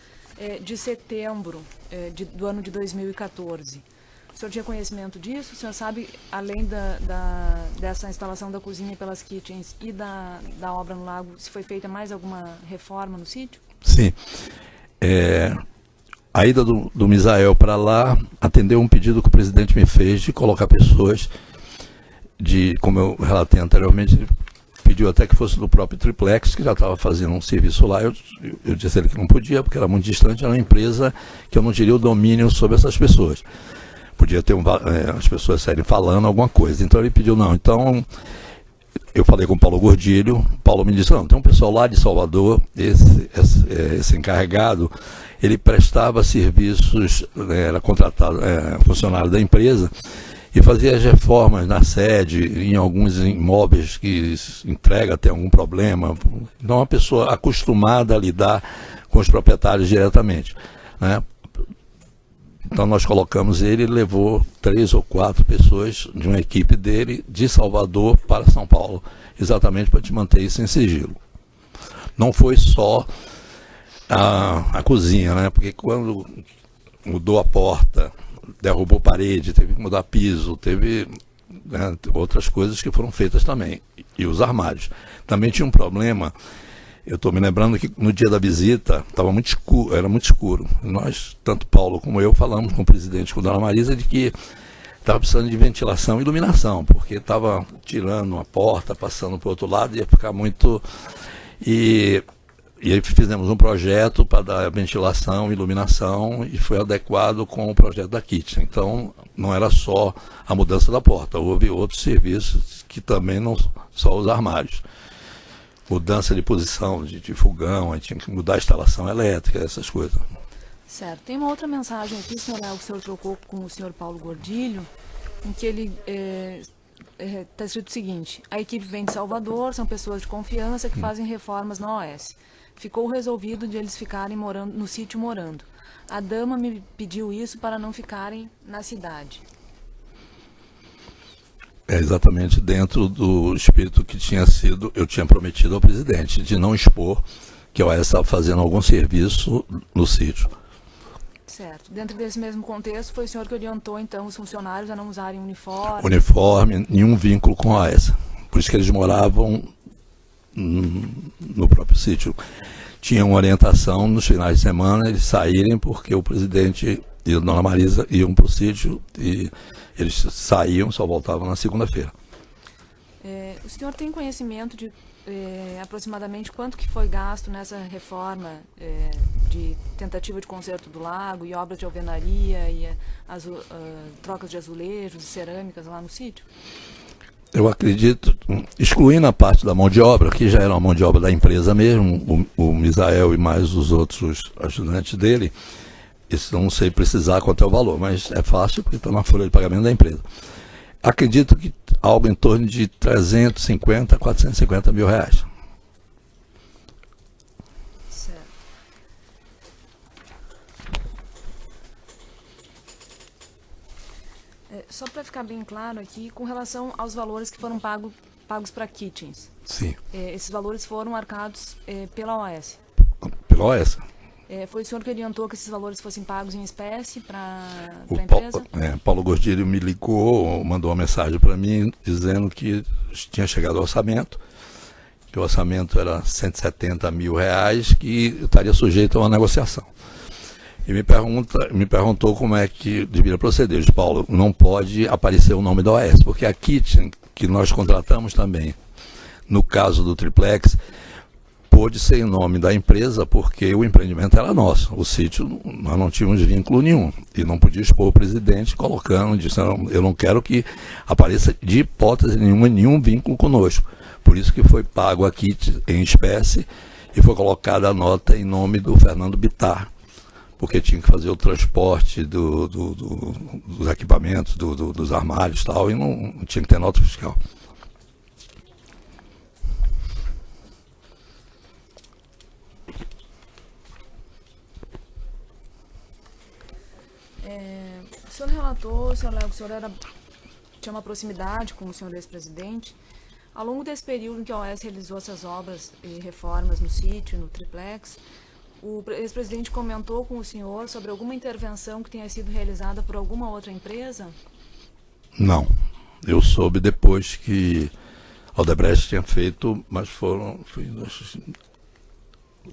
de setembro do ano de 2014. O senhor tinha conhecimento disso? O senhor sabe, além dessa instalação da cozinha pelas kitchens e da obra no lago, se foi feita mais alguma reforma no sítio? Sim. a ida do Misael para lá atendeu um pedido que o presidente me fez de colocar pessoas como eu relatei anteriormente, ele pediu até que fosse do próprio Triplex, que já estava fazendo um serviço lá. Eu disse a ele que não podia, porque era muito distante, era uma empresa que eu não teria o domínio sobre essas pessoas. Podia ter as pessoas saírem falando alguma coisa. Então ele pediu, não. Então eu falei com o Paulo Gordilho, o Paulo me disse, não, tem um pessoal lá de Salvador, esse encarregado, ele prestava serviços, era contratado, funcionário da empresa, e fazia as reformas na sede, em alguns imóveis que entrega, tem algum problema. Então, uma pessoa acostumada a lidar com os proprietários diretamente, né? Então, nós colocamos ele levou 3 ou 4 pessoas de uma equipe dele, de Salvador para São Paulo, exatamente para te manter isso em sigilo. Não foi só a cozinha, né? Porque quando mudou a porta, derrubou parede, teve que mudar piso, teve outras coisas que foram feitas também. E os armários. Também tinha um problema, eu estou me lembrando que no dia da visita estava muito escuro, era muito escuro. Nós, tanto Paulo como eu, falamos com o presidente, com a dona Marisa, de que estava precisando de ventilação e iluminação, porque estava tirando uma porta, passando para o outro lado, ia ficar muito... E aí fizemos um projeto para dar ventilação e iluminação e foi adequado com o projeto da Kitchen. Então, não era só a mudança da porta, houve outros serviços que também não só os armários. Mudança de posição de fogão, aí tinha que mudar a instalação elétrica, essas coisas. Certo. Tem uma outra mensagem aqui, senhor Léo, que o senhor trocou com o senhor Paulo Gordilho, em que ele está escrito o seguinte: a equipe vem de Salvador, são pessoas de confiança que fazem reformas na OS. Ficou resolvido de eles ficarem no sítio morando. A dama me pediu isso para não ficarem na cidade. É exatamente dentro do espírito que eu tinha prometido ao presidente, de não expor que a OS estava fazendo algum serviço no sítio. Certo. Dentro desse mesmo contexto, foi o senhor que orientou, então, os funcionários a não usarem uniforme? Uniforme, nenhum vínculo com a OS. Por isso que eles moravam no próprio sítio. Tinha uma orientação nos finais de semana eles saírem, porque o presidente e a dona Marisa iam para o sítio e eles saíam, só voltavam na segunda-feira. O senhor tem conhecimento de aproximadamente quanto que foi gasto nessa reforma de tentativa de conserto do lago e obras de alvenaria e trocas de azulejos e cerâmicas lá no sítio? Eu acredito, excluindo a parte da mão de obra, que já era uma mão de obra da empresa mesmo, o Misael e mais os outros ajudantes dele, isso não sei precisar quanto é o valor, mas é fácil porque está na folha de pagamento da empresa. Acredito que algo em torno de 350 a 450 mil reais. Certo. Só para ficar bem claro aqui, com relação aos valores que foram pagos para kitchens. Sim. Esses valores foram arcados pela OS? Pela OS. Foi o senhor que orientou que esses valores fossem pagos em espécie para a empresa? Paulo Gordilho me ligou, mandou uma mensagem para mim dizendo que tinha chegado o orçamento, que o orçamento era 170 mil reais, que estaria sujeito a uma negociação. E me perguntou como é que deveria proceder. Eu disse, Paulo, não pode aparecer o nome da OS, porque a Kitchen, que nós contratamos também, no caso do Triplex, pôde ser em nome da empresa, porque o empreendimento era nosso. O sítio, nós não tínhamos vínculo nenhum. E não podia expor o presidente colocando, disse, eu não quero que apareça de hipótese nenhuma, nenhum vínculo conosco. Por isso que foi pago aqui em espécie e foi colocada a nota em nome do Fernando Bittar, porque tinha que fazer o transporte dos equipamentos, dos armários e tal, e não tinha que ter nota fiscal. O senhor relatou, senhor Léo, que o senhor tinha uma proximidade com o senhor ex-presidente. Ao longo desse período em que a OS realizou essas obras e reformas no sítio, no Triplex, o ex-presidente comentou com o senhor sobre alguma intervenção que tenha sido realizada por alguma outra empresa? Não. Eu soube depois que a Odebrecht tinha feito, mas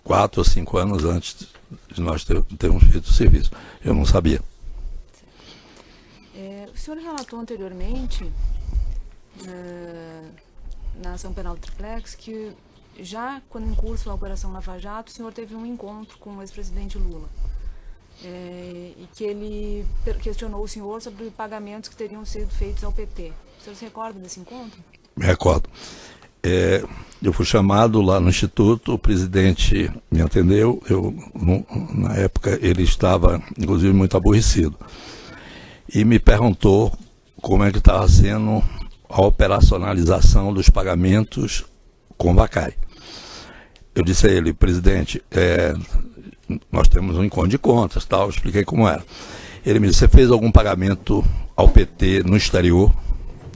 4 ou 5 anos antes de nós termos feito o serviço. Eu não sabia. O senhor relatou anteriormente, na ação penal do Triplex, que já quando em curso a Operação Lava Jato, o senhor teve um encontro com o ex-presidente Lula. E que ele questionou o senhor sobre pagamentos que teriam sido feitos ao PT. O senhor se recorda desse encontro? Me recordo. Eu fui chamado lá no Instituto, o presidente me atendeu, na época ele estava, inclusive, muito aborrecido. E me perguntou como é que estava sendo a operacionalização dos pagamentos com Vacari. Eu disse a ele, presidente, nós temos um encontro de contas, tal, eu expliquei como era. Ele me disse, você fez algum pagamento ao PT no exterior?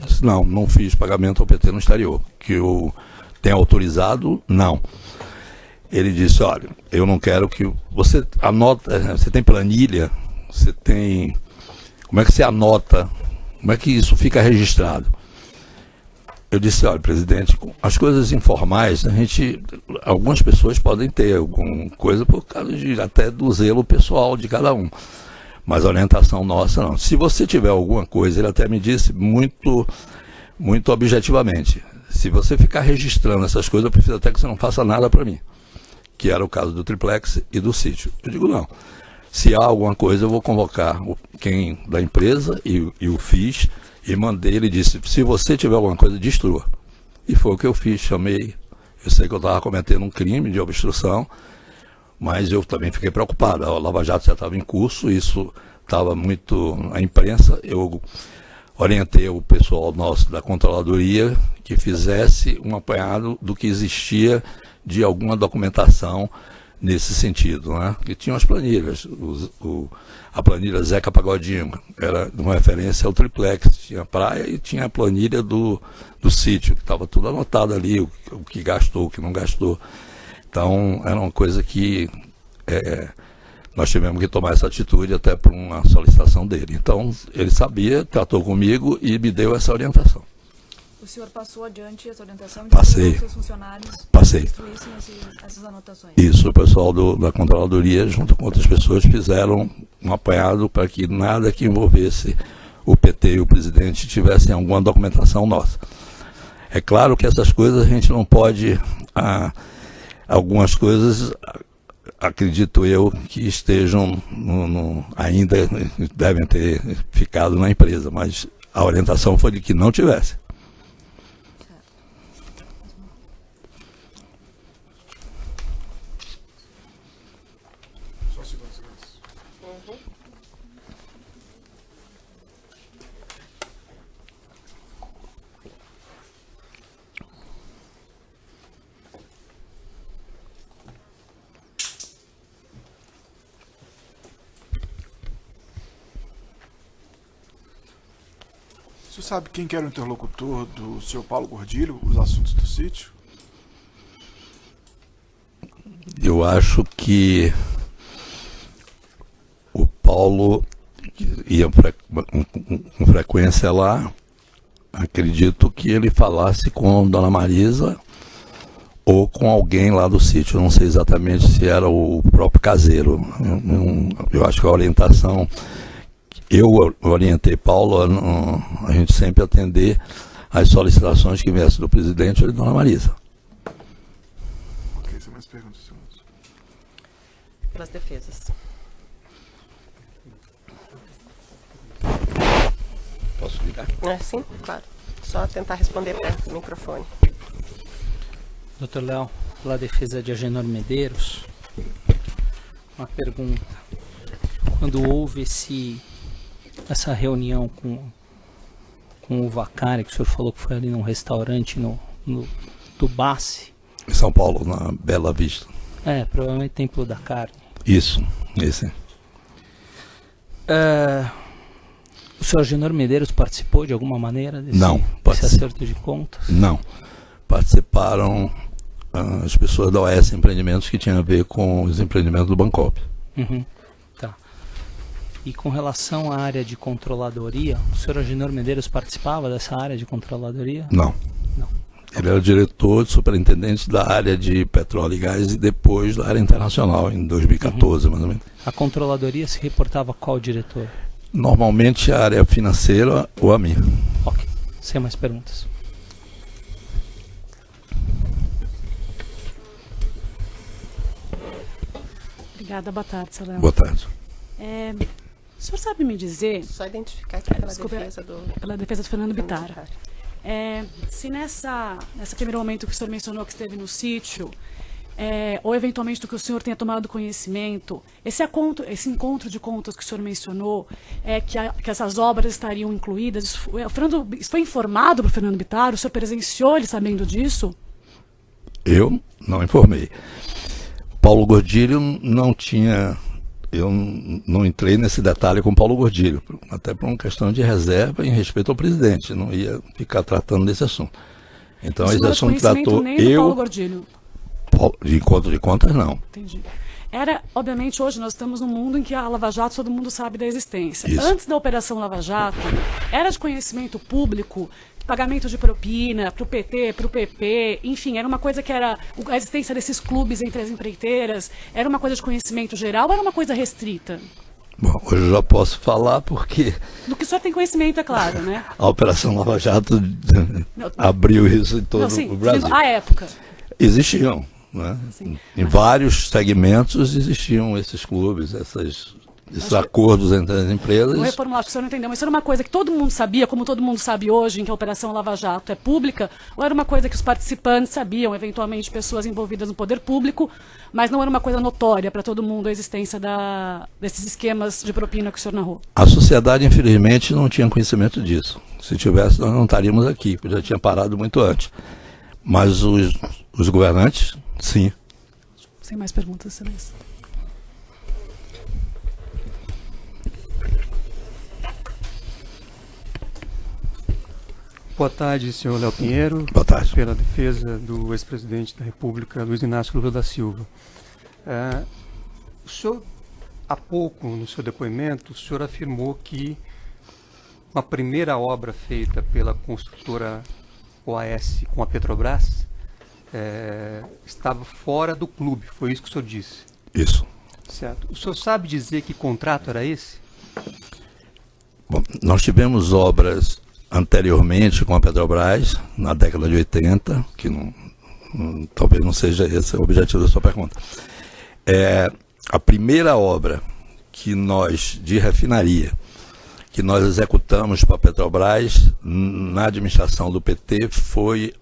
Eu disse, não fiz pagamento ao PT no exterior. Que eu tenha autorizado, não. Ele disse, olha, eu não quero que você anota, você tem planilha, você tem... Como é que você anota? Como é que isso fica registrado? Eu disse, olha, presidente, as coisas informais, algumas pessoas podem ter alguma coisa por causa até do zelo pessoal de cada um. Mas a orientação nossa não. Se você tiver alguma coisa, ele até me disse muito objetivamente, se você ficar registrando essas coisas, eu prefiro até que você não faça nada para mim. Que era o caso do Triplex e do sítio. Eu digo, não. Se há alguma coisa, eu vou convocar quem da empresa e o fiz, e mandei, ele disse, se você tiver alguma coisa, destrua. E foi o que eu fiz, chamei, eu sei que eu estava cometendo um crime de obstrução, mas eu também fiquei preocupado, a Lava Jato já estava em curso, isso estava muito na imprensa, eu orientei o pessoal nosso da controladoria que fizesse um apanhado do que existia de alguma documentação nesse sentido, né? Que tinham as planilhas, a planilha Zeca Pagodinho era uma referência ao Triplex, tinha a praia e tinha a planilha do sítio, que estava tudo anotado ali, o que gastou, o que não gastou. Então era uma coisa que nós tivemos que tomar essa atitude até por uma solicitação dele. Então ele sabia, tratou comigo e me deu essa orientação. O senhor passou adiante essa orientação e Passei. os seus funcionários instruíssem essas anotações? Isso, o pessoal da controladoria, junto com outras pessoas, fizeram um apanhado para que nada que envolvesse o PT e o presidente tivessem alguma documentação nossa. É claro que essas coisas a gente não pode... algumas coisas, acredito eu, que estejam ainda devem ter ficado na empresa, mas a orientação foi de que não tivesse. Você sabe quem que era o interlocutor do senhor Paulo Gordilho, os assuntos do sítio? Eu acho que o Paulo ia com frequência lá, acredito que ele falasse com Dona Marisa ou com alguém lá do sítio, não sei exatamente se era o próprio caseiro. Eu acho que a orientação... Eu orientei Paulo a gente sempre atender às solicitações que viessem do presidente ou de Dona Marisa. Ok, sem mais perguntas, senhores. Pelas defesas. Posso ligar? Sim, claro. Só tentar responder perto do microfone. Dr. Léo, pela defesa de Agenor Medeiros, uma pergunta. Quando houve essa reunião com o Vacari, que o senhor falou que foi ali num restaurante do Bassi. Em São Paulo, na Bela Vista. Provavelmente Templo da Carne. Isso, esse. O senhor Agenor Medeiros participou de alguma maneira desse acerto de contas? Não. Participaram as pessoas da OS Empreendimentos, que tinham a ver com os empreendimentos do Bancop. Uhum. E com relação à área de controladoria, o senhor Agenor Medeiros participava dessa área de controladoria? Não. Ele era diretor de superintendente da área de petróleo e gás e depois da área internacional, em 2014, mais ou menos. A controladoria se reportava a qual diretor? Normalmente a área financeira ou a mim. Ok. Sem mais perguntas. Obrigada, boa tarde, seu Léo. Boa tarde. O senhor sabe me dizer, Só identificar que é pela Desculpa, defesa do... pela defesa do Fernando Bittar, Bittar. se nesse primeiro momento que o senhor mencionou que esteve no sítio, ou eventualmente do que o senhor tenha tomado conhecimento, esse encontro de contas que o senhor mencionou, que essas obras estariam incluídas, isso foi informado para o Fernando Bittar? O senhor presenciou ele sabendo disso? Eu não informei. Paulo Gordilho não tinha... Eu não entrei nesse detalhe com Paulo Gordilho, até por uma questão de reserva em respeito ao presidente. Não ia ficar tratando desse assunto. Então, esse assunto tratou nem do Paulo Gordilho. De encontro de contas, não. Entendi. Obviamente, hoje nós estamos num mundo em que a Lava Jato todo mundo sabe da existência. Isso. Antes da Operação Lava Jato, era de conhecimento público pagamento de propina para o PT, para o PP, enfim, era uma coisa que era a existência desses clubes entre as empreiteiras, era uma coisa de conhecimento geral ou era uma coisa restrita? Bom, hoje eu já posso falar porque... Do que o senhor tem conhecimento, é claro, né? A Operação Lava Jato abriu isso em todo o Brasil. À época. Existiam, né? Em vários segmentos existiam esses clubes, esses acordos entre as empresas. Vou reformular, acho que o senhor não entendeu, mas isso era uma coisa que todo mundo sabia, como todo mundo sabe hoje, em que a Operação Lava Jato é pública, ou era uma coisa que os participantes sabiam, eventualmente pessoas envolvidas no poder público, mas não era uma coisa notória para todo mundo a existência desses esquemas de propina que o senhor narrou? A sociedade, infelizmente, não tinha conhecimento disso. Se tivesse, nós não estaríamos aqui, porque já tinha parado muito antes. Mas os governantes, sim. Sem mais perguntas, excelência. Boa tarde, senhor Léo Pinheiro. Boa tarde. Pela defesa do ex-presidente da República, Luiz Inácio Lula da Silva. O senhor, há pouco, no seu depoimento, o senhor afirmou que uma primeira obra feita pela construtora OAS com a Petrobras estava fora do clube. Foi isso que o senhor disse? Isso. Certo. O senhor sabe dizer que contrato era esse? Bom, nós tivemos obras anteriormente com a Petrobras, na década de 80, que talvez não seja esse o objetivo da sua pergunta. A primeira obra de refinaria que nós executamos para a Petrobras na administração do PT foi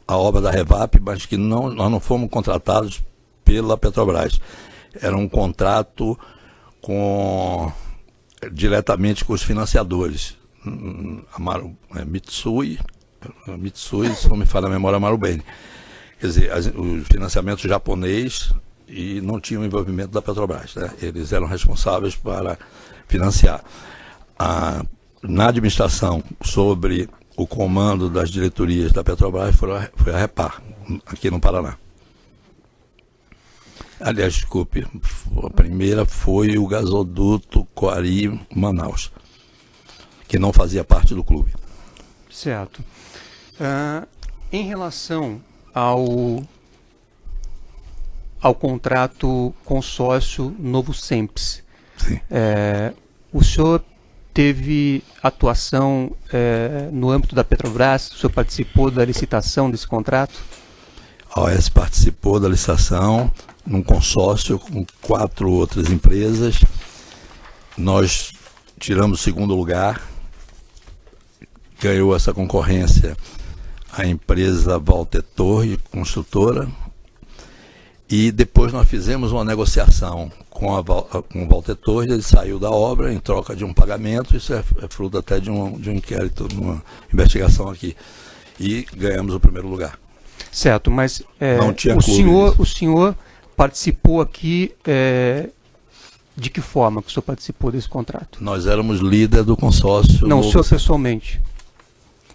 a obra da Revap, mas que nós não fomos contratados pela Petrobras. Era um contrato diretamente com os financiadores. Mitsui, se não me falha a memória, Marubeni. Quer dizer, o financiamento japonês e não tinha o envolvimento da Petrobras, né? Eles eram responsáveis para financiar. Na administração, sobre o comando das diretorias da Petrobras, foi a Repar, aqui no Paraná. Aliás, desculpe, a primeira foi o gasoduto Coari-Manaus, que não fazia parte do clube. Certo. Em relação ao contrato consórcio Novo Semps, Sim. O senhor teve atuação no âmbito da Petrobras? O senhor participou da licitação desse contrato? A OAS participou da licitação num consórcio com 4 outras empresas. Nós tiramos o segundo lugar. Ganhou essa concorrência a empresa Walter Torre, construtora, e depois nós fizemos uma negociação com o Walter Torre. Ele saiu da obra em troca de um pagamento. Isso é fruto até de um inquérito, uma investigação aqui, e ganhamos o primeiro lugar. Certo, mas não tinha o senhor participou aqui, de que forma que o senhor participou desse contrato? Nós éramos líder do consórcio. Não, o senhor pessoalmente.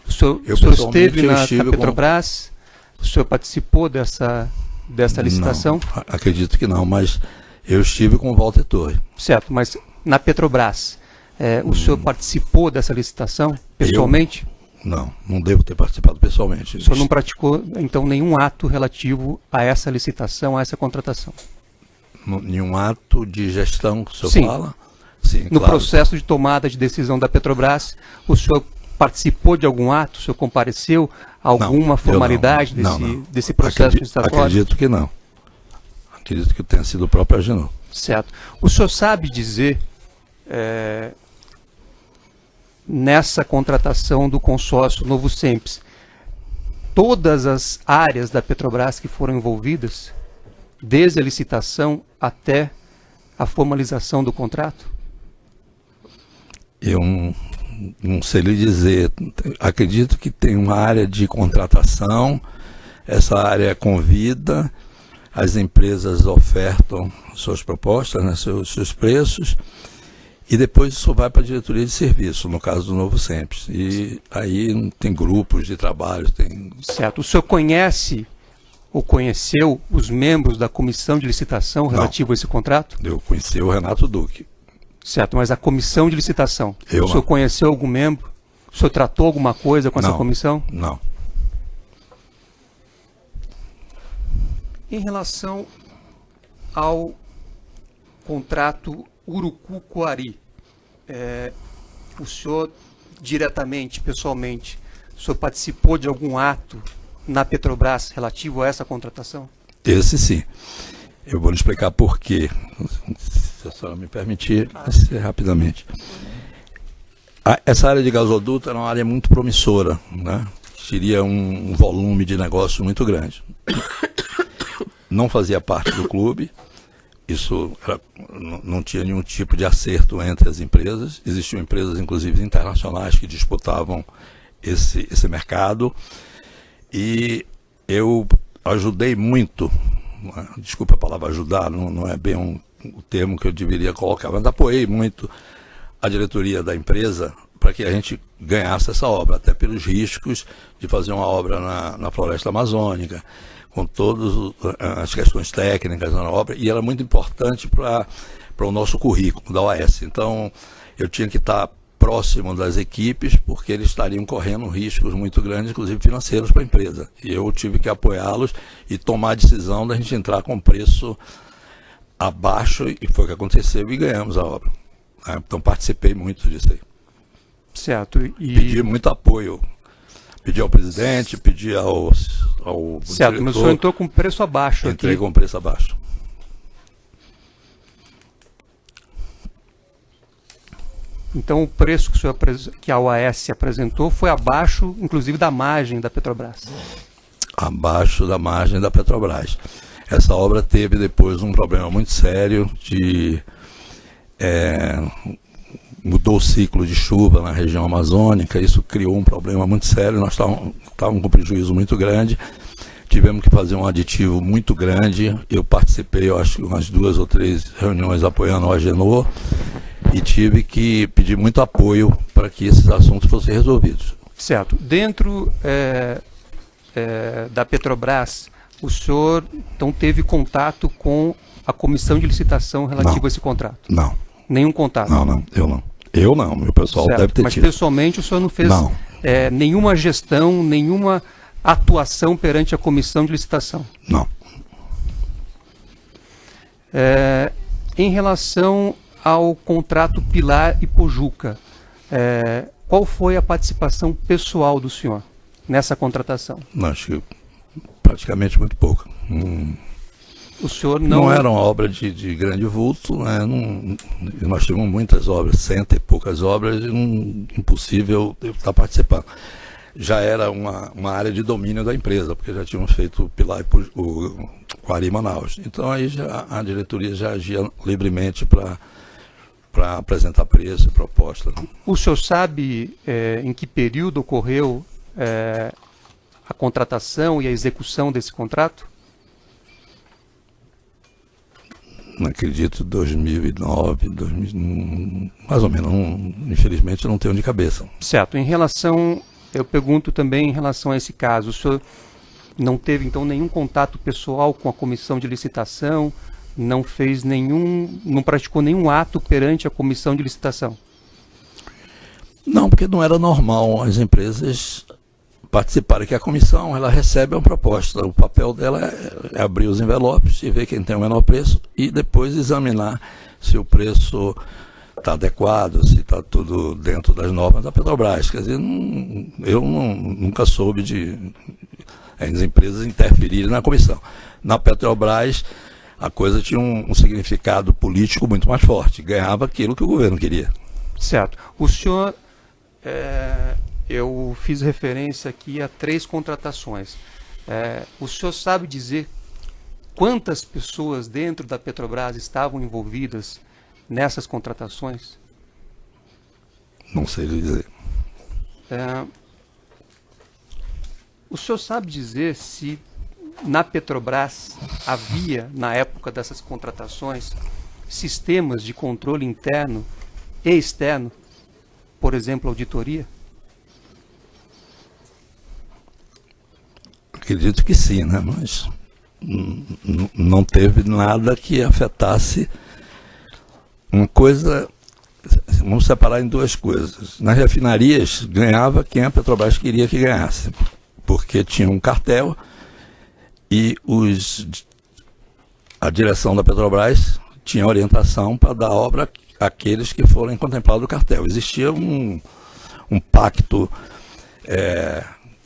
O senhor esteve na Petrobras? O senhor participou dessa licitação? Não, acredito que não, mas eu estive com o Walter Torre. Certo, mas na Petrobras, o senhor participou dessa licitação pessoalmente? Não devo ter participado pessoalmente. O senhor não praticou, então, nenhum ato relativo a essa licitação, a essa contratação? Nenhum ato de gestão que o senhor Sim. fala? Sim, No claro. processo de tomada de decisão da Petrobras, o senhor participou de algum ato? O senhor compareceu a alguma eu formalidade não. desse processo licitatório? Acredito que não. Acredito que tenha sido o próprio Agenor. Certo. O senhor sabe dizer, nessa contratação do consórcio Novo Sempre, todas as áreas da Petrobras que foram envolvidas, desde a licitação até a formalização do contrato? Eu não sei lhe dizer. Acredito que tem uma área de contratação, essa área convida, as empresas ofertam suas propostas, né, seus preços, e depois isso vai para a diretoria de serviço, no caso do Novo Sempre. E aí tem grupos de trabalho, tem... Certo. O senhor conhece ou conheceu os membros da comissão de licitação relativo a esse contrato? Eu conheci o Renato Duque. Certo, mas a comissão de licitação, Eu o senhor não. conheceu algum membro? O senhor tratou alguma coisa com essa Não. comissão? Não. Em relação ao contrato Urucu-Coari, o senhor diretamente, pessoalmente, o senhor participou de algum ato na Petrobras relativo a essa contratação? Esse sim. Eu vou lhe explicar por quê. Se a senhora me permitir, vai ser rapidamente. Essa área de gasoduto era uma área muito promissora, né? Teria um volume de negócio muito grande. Não fazia parte do clube, não tinha nenhum tipo de acerto entre as empresas. Existiam empresas, inclusive internacionais, que disputavam esse mercado. E eu ajudei muito, desculpa a palavra ajudar, não é bem o termo que eu deveria colocar, mas apoiei muito a diretoria da empresa para que a gente ganhasse essa obra, até pelos riscos de fazer uma obra na floresta amazônica, com todas as questões técnicas na obra, e era muito importante para o nosso currículo da OAS. Então, eu tinha que estar próximo das equipes, porque eles estariam correndo riscos muito grandes, inclusive financeiros, para a empresa. E eu tive que apoiá-los e tomar a decisão da gente entrar com preço abaixo, e foi o que aconteceu, e ganhamos a obra. Então, participei muito disso aí. Certo. Pedi muito apoio. Pedi ao presidente, pedi ao certo, mas o senhor entrou com preço abaixo. Entrei aqui. com preço abaixo. Então o preço que a OAS apresentou foi abaixo, inclusive, da margem da Petrobras. Abaixo da margem da Petrobras. Essa obra teve depois um problema muito sério mudou o ciclo de chuva na região amazônica, isso criou um problema muito sério, nós estávamos com um prejuízo muito grande, tivemos que fazer um aditivo muito grande, eu participei, eu acho, umas 2 ou 3 reuniões apoiando o Agenor, e tive que pedir muito apoio para que esses assuntos fossem resolvidos. Certo. Dentro da Petrobras, o senhor então teve contato com a comissão de licitação relativa a esse contrato? Não. Nenhum contato? Não, eu não. Eu não, meu pessoal certo. deve ter Mas tido. pessoalmente o senhor não fez nenhuma gestão, nenhuma atuação perante a comissão de licitação? Não. Em relação ao contrato Pilar e Pojuca, qual foi a participação pessoal do senhor nessa contratação? Não, acho que praticamente muito pouco. O senhor não era uma obra de grande vulto, né? Nós tínhamos muitas obras, 100 e poucas obras, e impossível eu estar participando. Já era uma área de domínio da empresa, porque já tínhamos feito o Pilar e o Coari Manaus. Então aí a diretoria já agia livremente para apresentar preço e proposta. Né? O senhor sabe em que período ocorreu a contratação e a execução desse contrato? Não acredito, 2009, mais ou menos, infelizmente não tenho de cabeça. Certo. Eu pergunto também em relação a esse caso, o senhor não teve então nenhum contato pessoal com a comissão de licitação, não praticou nenhum ato perante a comissão de licitação? Não, porque não era normal as empresas participarem, que a comissão ela recebe uma proposta. O papel dela é abrir os envelopes e ver quem tem o menor preço e depois examinar se o preço está adequado, se está tudo dentro das normas da Petrobras. Quer dizer, nunca soube de as empresas interferirem na comissão. Na Petrobras, a coisa tinha um significado político muito mais forte. Ganhava aquilo que o governo queria. Certo. O senhor, eu fiz referência aqui a 3 contratações. O senhor sabe dizer quantas pessoas dentro da Petrobras estavam envolvidas nessas contratações? Não sei lhe dizer. O senhor sabe dizer se na Petrobras havia, na época dessas contratações, sistemas de controle interno e externo, por exemplo, auditoria? Acredito que sim, né? Mas não teve nada que afetasse uma coisa. Vamos separar em 2 coisas. Nas refinarias, ganhava quem a Petrobras queria que ganhasse, porque tinha um cartel e a direção da Petrobras tinha orientação para dar obra àqueles que forem contemplados do cartel. Existia um pacto,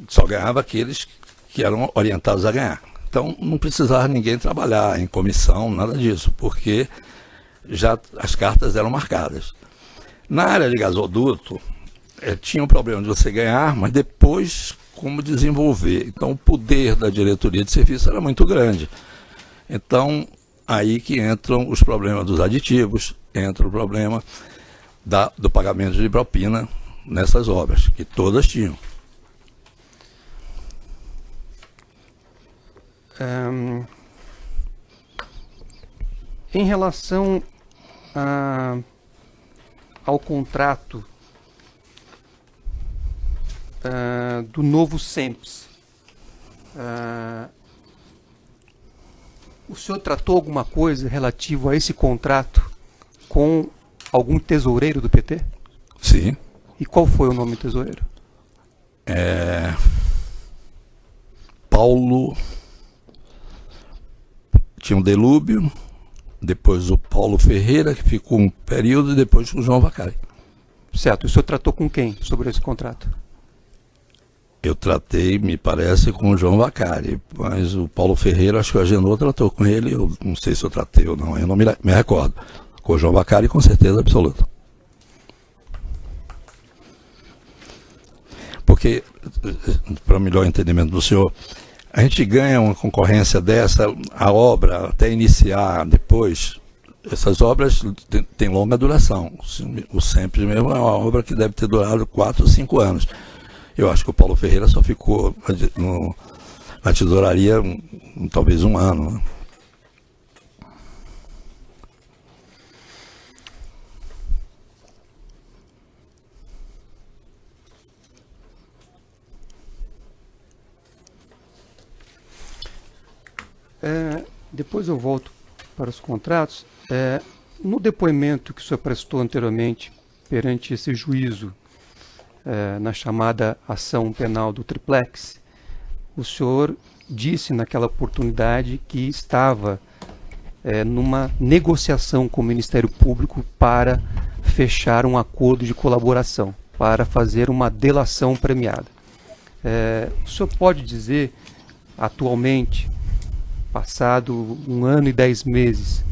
só ganhava aqueles que eram orientados a ganhar. Então não precisava ninguém trabalhar em comissão, nada disso, porque já as cartas eram marcadas. Na área de gasoduto, tinha um problema de você ganhar, mas depois como desenvolver. Então o poder da diretoria de serviço era muito grande. Então aí que entram os problemas dos aditivos, entra o problema do pagamento de propina nessas obras, que todas tinham. Em relação ao contrato do novo SEMPS, o senhor tratou alguma coisa relativa a esse contrato com algum tesoureiro do PT? Sim. E qual foi o nome do tesoureiro? Paulo. Tinha o Delúbio, depois o Paulo Ferreira, que ficou um período, e depois o João Vacari. Certo. O senhor tratou com quem sobre esse contrato? Eu tratei, me parece, com o João Vacari, mas o Paulo Ferreira, acho que o Agenor tratou com ele, eu não sei se eu tratei ou não, eu não me recordo. Com o João Vacari, com certeza absoluta. Porque, para melhor entendimento do senhor, a gente ganha uma concorrência dessa, a obra, até iniciar depois, essas obras têm longa duração. O SEMPS mesmo é uma obra que deve ter durado 4 ou 5 anos. Eu acho que o Paulo Ferreira só ficou na tesouraria talvez 1 ano. Depois eu volto para os contratos. No depoimento que o senhor prestou anteriormente perante esse juízo, na chamada ação penal do Triplex, o senhor disse naquela oportunidade que estava numa negociação com o Ministério Público para fechar um acordo de colaboração, para fazer uma delação premiada. O senhor pode dizer, atualmente, passado 1 ano e 10 meses,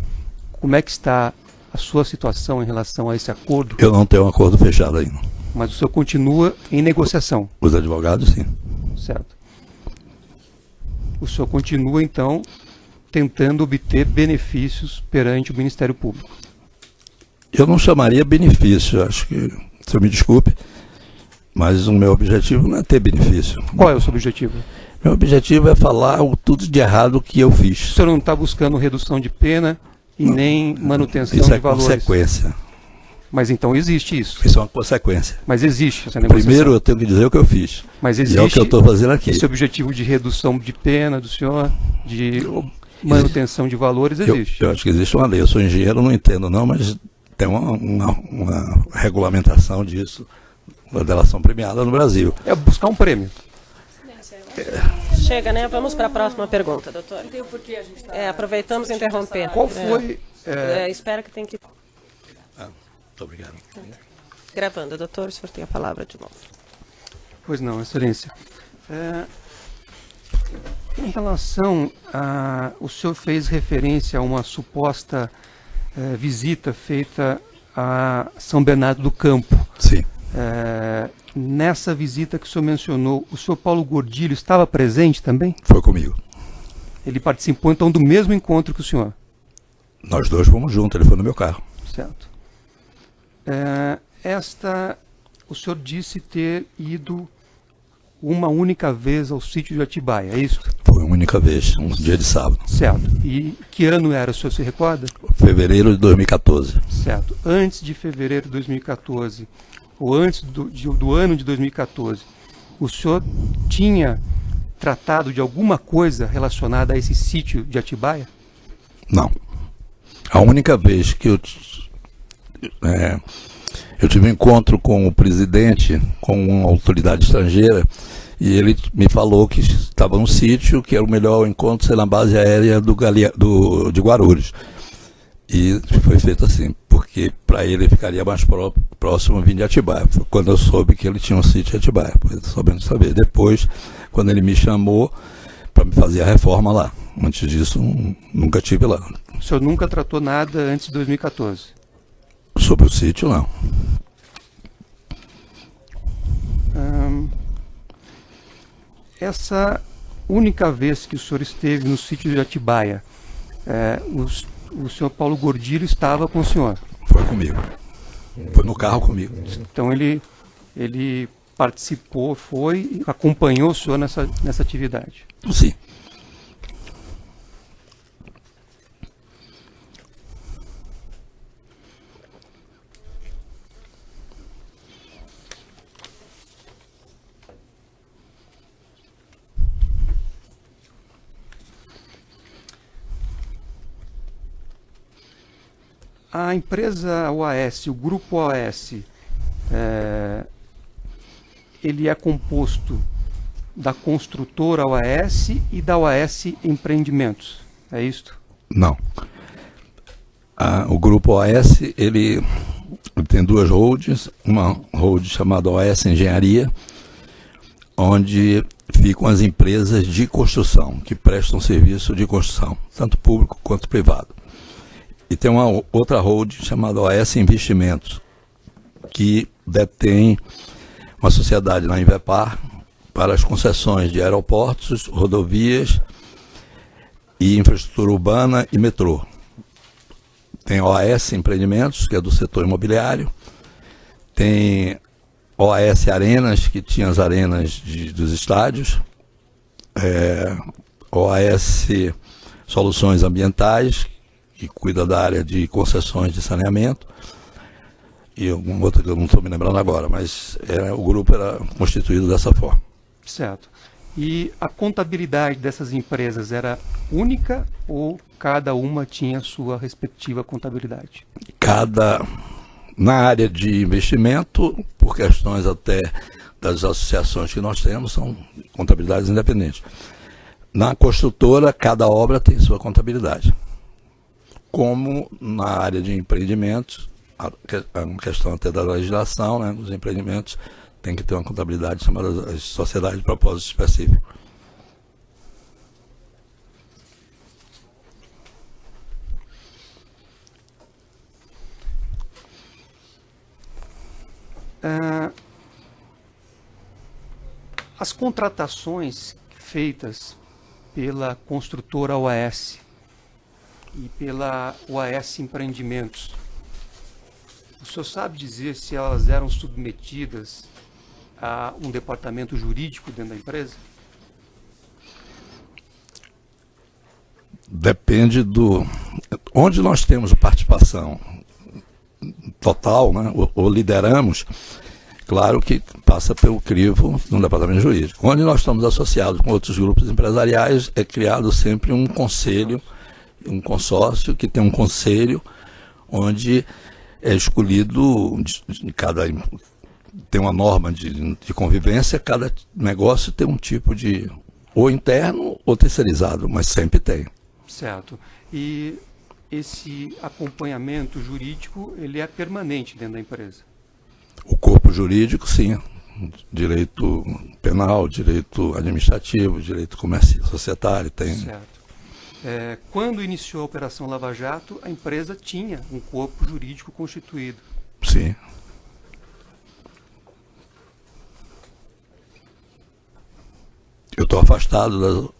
como é que está a sua situação em relação a esse acordo? Eu não tenho um acordo fechado ainda. Mas o senhor continua em negociação? Os advogados, sim. Certo. O senhor continua, então, tentando obter benefícios perante o Ministério Público? Eu não chamaria benefício, acho que, o senhor me desculpe, mas o meu objetivo não é ter benefício. Qual é o seu objetivo? Meu objetivo é falar tudo de errado que eu fiz. O senhor não está buscando redução de pena e não, nem manutenção isso de valores? Isso é consequência. Mas então existe isso? Isso é uma consequência. Mas existe essa negociação? Primeiro eu tenho que dizer o que eu fiz. Mas existe e é o que eu estou fazendo aqui. Esse objetivo de redução de pena do senhor, de manutenção de valores, existe? Eu acho que existe uma lei. Eu sou engenheiro, não entendo não, mas tem uma regulamentação disso uma delação premiada no Brasil. É buscar um prêmio. Chega, né? Vamos para a próxima pergunta, doutor. Não tem o porquê a gente aproveitamos e interromper. Qual foi... espera que tem que... Muito obrigado. Gravando, doutor, o senhor tem a palavra de novo. Pois não, excelência. Em relação a... O senhor fez referência a uma suposta visita feita a São Bernardo do Campo. Sim. Nessa visita que o senhor mencionou, o senhor Paulo Gordilho estava presente também? Foi comigo. Ele participou, então, do mesmo encontro que o senhor? Nós dois fomos juntos, ele foi no meu carro. Certo. O senhor disse ter ido uma única vez ao sítio de Atibaia, é isso? Foi uma única vez, um dia de sábado. Certo. E que ano era, o senhor se recorda? Fevereiro de 2014. Certo. Antes de fevereiro de 2014, ou antes do ano de 2014, o senhor tinha tratado de alguma coisa relacionada a esse sítio de Atibaia? Não. A única vez que eu tive um encontro com o presidente, com uma autoridade estrangeira, e ele me falou que estava no sítio, que era o melhor encontro ser na base aérea de Guarulhos. E foi feito assim, porque para ele ficaria mais próximo vir de Atibaia. Foi quando eu soube que ele tinha um sítio em Atibaia, soubendo saber. Depois, quando ele me chamou para me fazer a reforma lá. Antes disso, nunca estive lá. O senhor nunca tratou nada antes de 2014? Sobre o sítio, não. Essa única vez que o senhor esteve no sítio de Atibaia, o senhor Paulo Gordilho estava com o senhor? Foi comigo. Foi no carro comigo. Então ele participou, foi, acompanhou o senhor nessa atividade? Sim. A empresa OAS, o grupo OAS, ele é composto da construtora OAS e da OAS Empreendimentos, é isto? Não. O grupo OAS, ele tem duas holdings, uma holding chamada OAS Engenharia, onde ficam as empresas de construção, que prestam serviço de construção, tanto público quanto privado. E tem uma outra holding chamada OAS Investimentos, que detém uma sociedade na Invepar para as concessões de aeroportos, rodovias e infraestrutura urbana e metrô. Tem OAS Empreendimentos, que é do setor imobiliário. Tem OAS Arenas, que tinha as arenas dos estádios. OAS Soluções Ambientais, que cuida da área de concessões de saneamento, e algum outro que eu não estou me lembrando agora, mas o grupo era constituído dessa forma. Certo. E a contabilidade dessas empresas era única ou cada uma tinha sua respectiva contabilidade? Na área de investimento, por questões até das associações que nós temos, são contabilidades independentes. Na construtora, cada obra tem sua contabilidade. Como na área de empreendimentos, a questão até da legislação, né, os empreendimentos têm que ter uma contabilidade chamada Sociedade de Propósito Específico. As contratações feitas pela construtora OAS e pela OAS Empreendimentos, o senhor sabe dizer se elas eram submetidas a um departamento jurídico dentro da empresa? Depende onde nós temos participação total, né, ou lideramos, claro que passa pelo crivo no departamento jurídico. Onde nós estamos associados com outros grupos empresariais, é criado sempre um conselho, um consórcio que tem um conselho onde é escolhido tem uma norma de convivência, cada negócio tem um tipo de, ou interno ou terceirizado, mas sempre tem. Certo. E esse acompanhamento jurídico, ele é permanente dentro da empresa? O corpo jurídico, sim. Direito penal, direito administrativo, direito comercial, societário, tem. Certo. Quando iniciou a Operação Lava Jato, a empresa tinha um corpo jurídico constituído. Sim. Eu estou afastado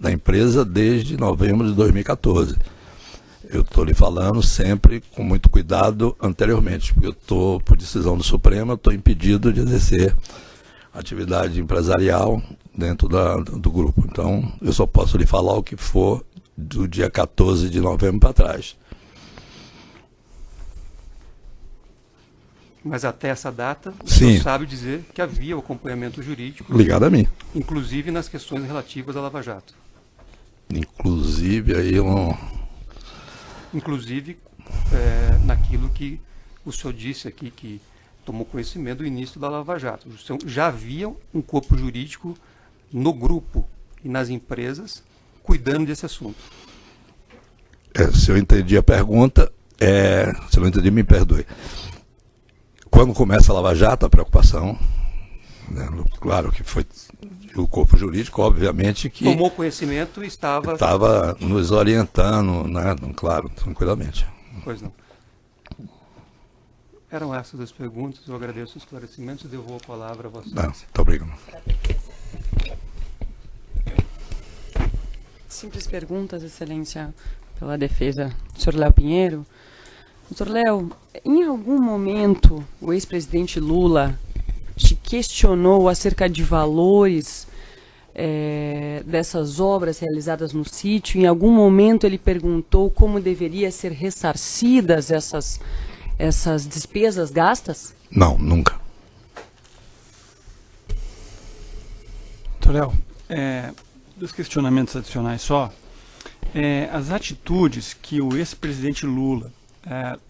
da empresa desde novembro de 2014. Eu estou lhe falando sempre com muito cuidado anteriormente, porque eu estou, por decisão do Supremo, eu estou impedido de exercer atividade empresarial dentro do grupo. Então, eu só posso lhe falar o que for do dia 14 de novembro para trás. Mas até essa data, o Sim. senhor sabe dizer que havia o acompanhamento jurídico, Ligado a mim. inclusive nas questões relativas à Lava Jato. Inclusive, aí eu não... Inclusive, naquilo que o senhor disse aqui, que tomou conhecimento do início da Lava Jato. Já havia um corpo jurídico no grupo e nas empresas cuidando desse assunto. Se eu entendi a pergunta, se eu não entendi, me perdoe. Quando começa a Lava Jato, a preocupação, né, claro que foi o corpo jurídico, obviamente, que Tomou conhecimento e estava nos orientando, né, claro, tranquilamente. Pois não. Eram essas as perguntas, eu agradeço os esclarecimentos e devolvo a palavra a Vossa Não, Excelência. muito obrigado. Simples perguntas, Excelência, pela defesa do Sr. Léo Pinheiro. Dr. Léo, em algum momento o ex-presidente Lula te questionou acerca de valores dessas obras realizadas no sítio? Em algum momento ele perguntou como deveria ser ressarcidas essas despesas gastas? Não, nunca. Dr. Léo, dos questionamentos adicionais só, as atitudes que o ex-presidente Lula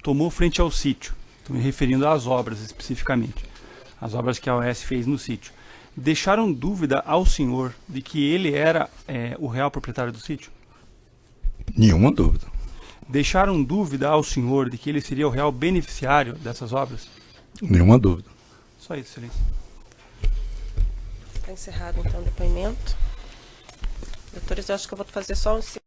tomou frente ao sítio, estou me referindo às obras especificamente, as obras que a OAS fez no sítio, deixaram dúvida ao senhor de que ele era o real proprietário do sítio? Nenhuma dúvida. Deixaram dúvida ao senhor de que ele seria o real beneficiário dessas obras? Nenhuma dúvida. Só isso, Excelência. Está encerrado, então, o depoimento. Doutores, eu acho que eu vou fazer só um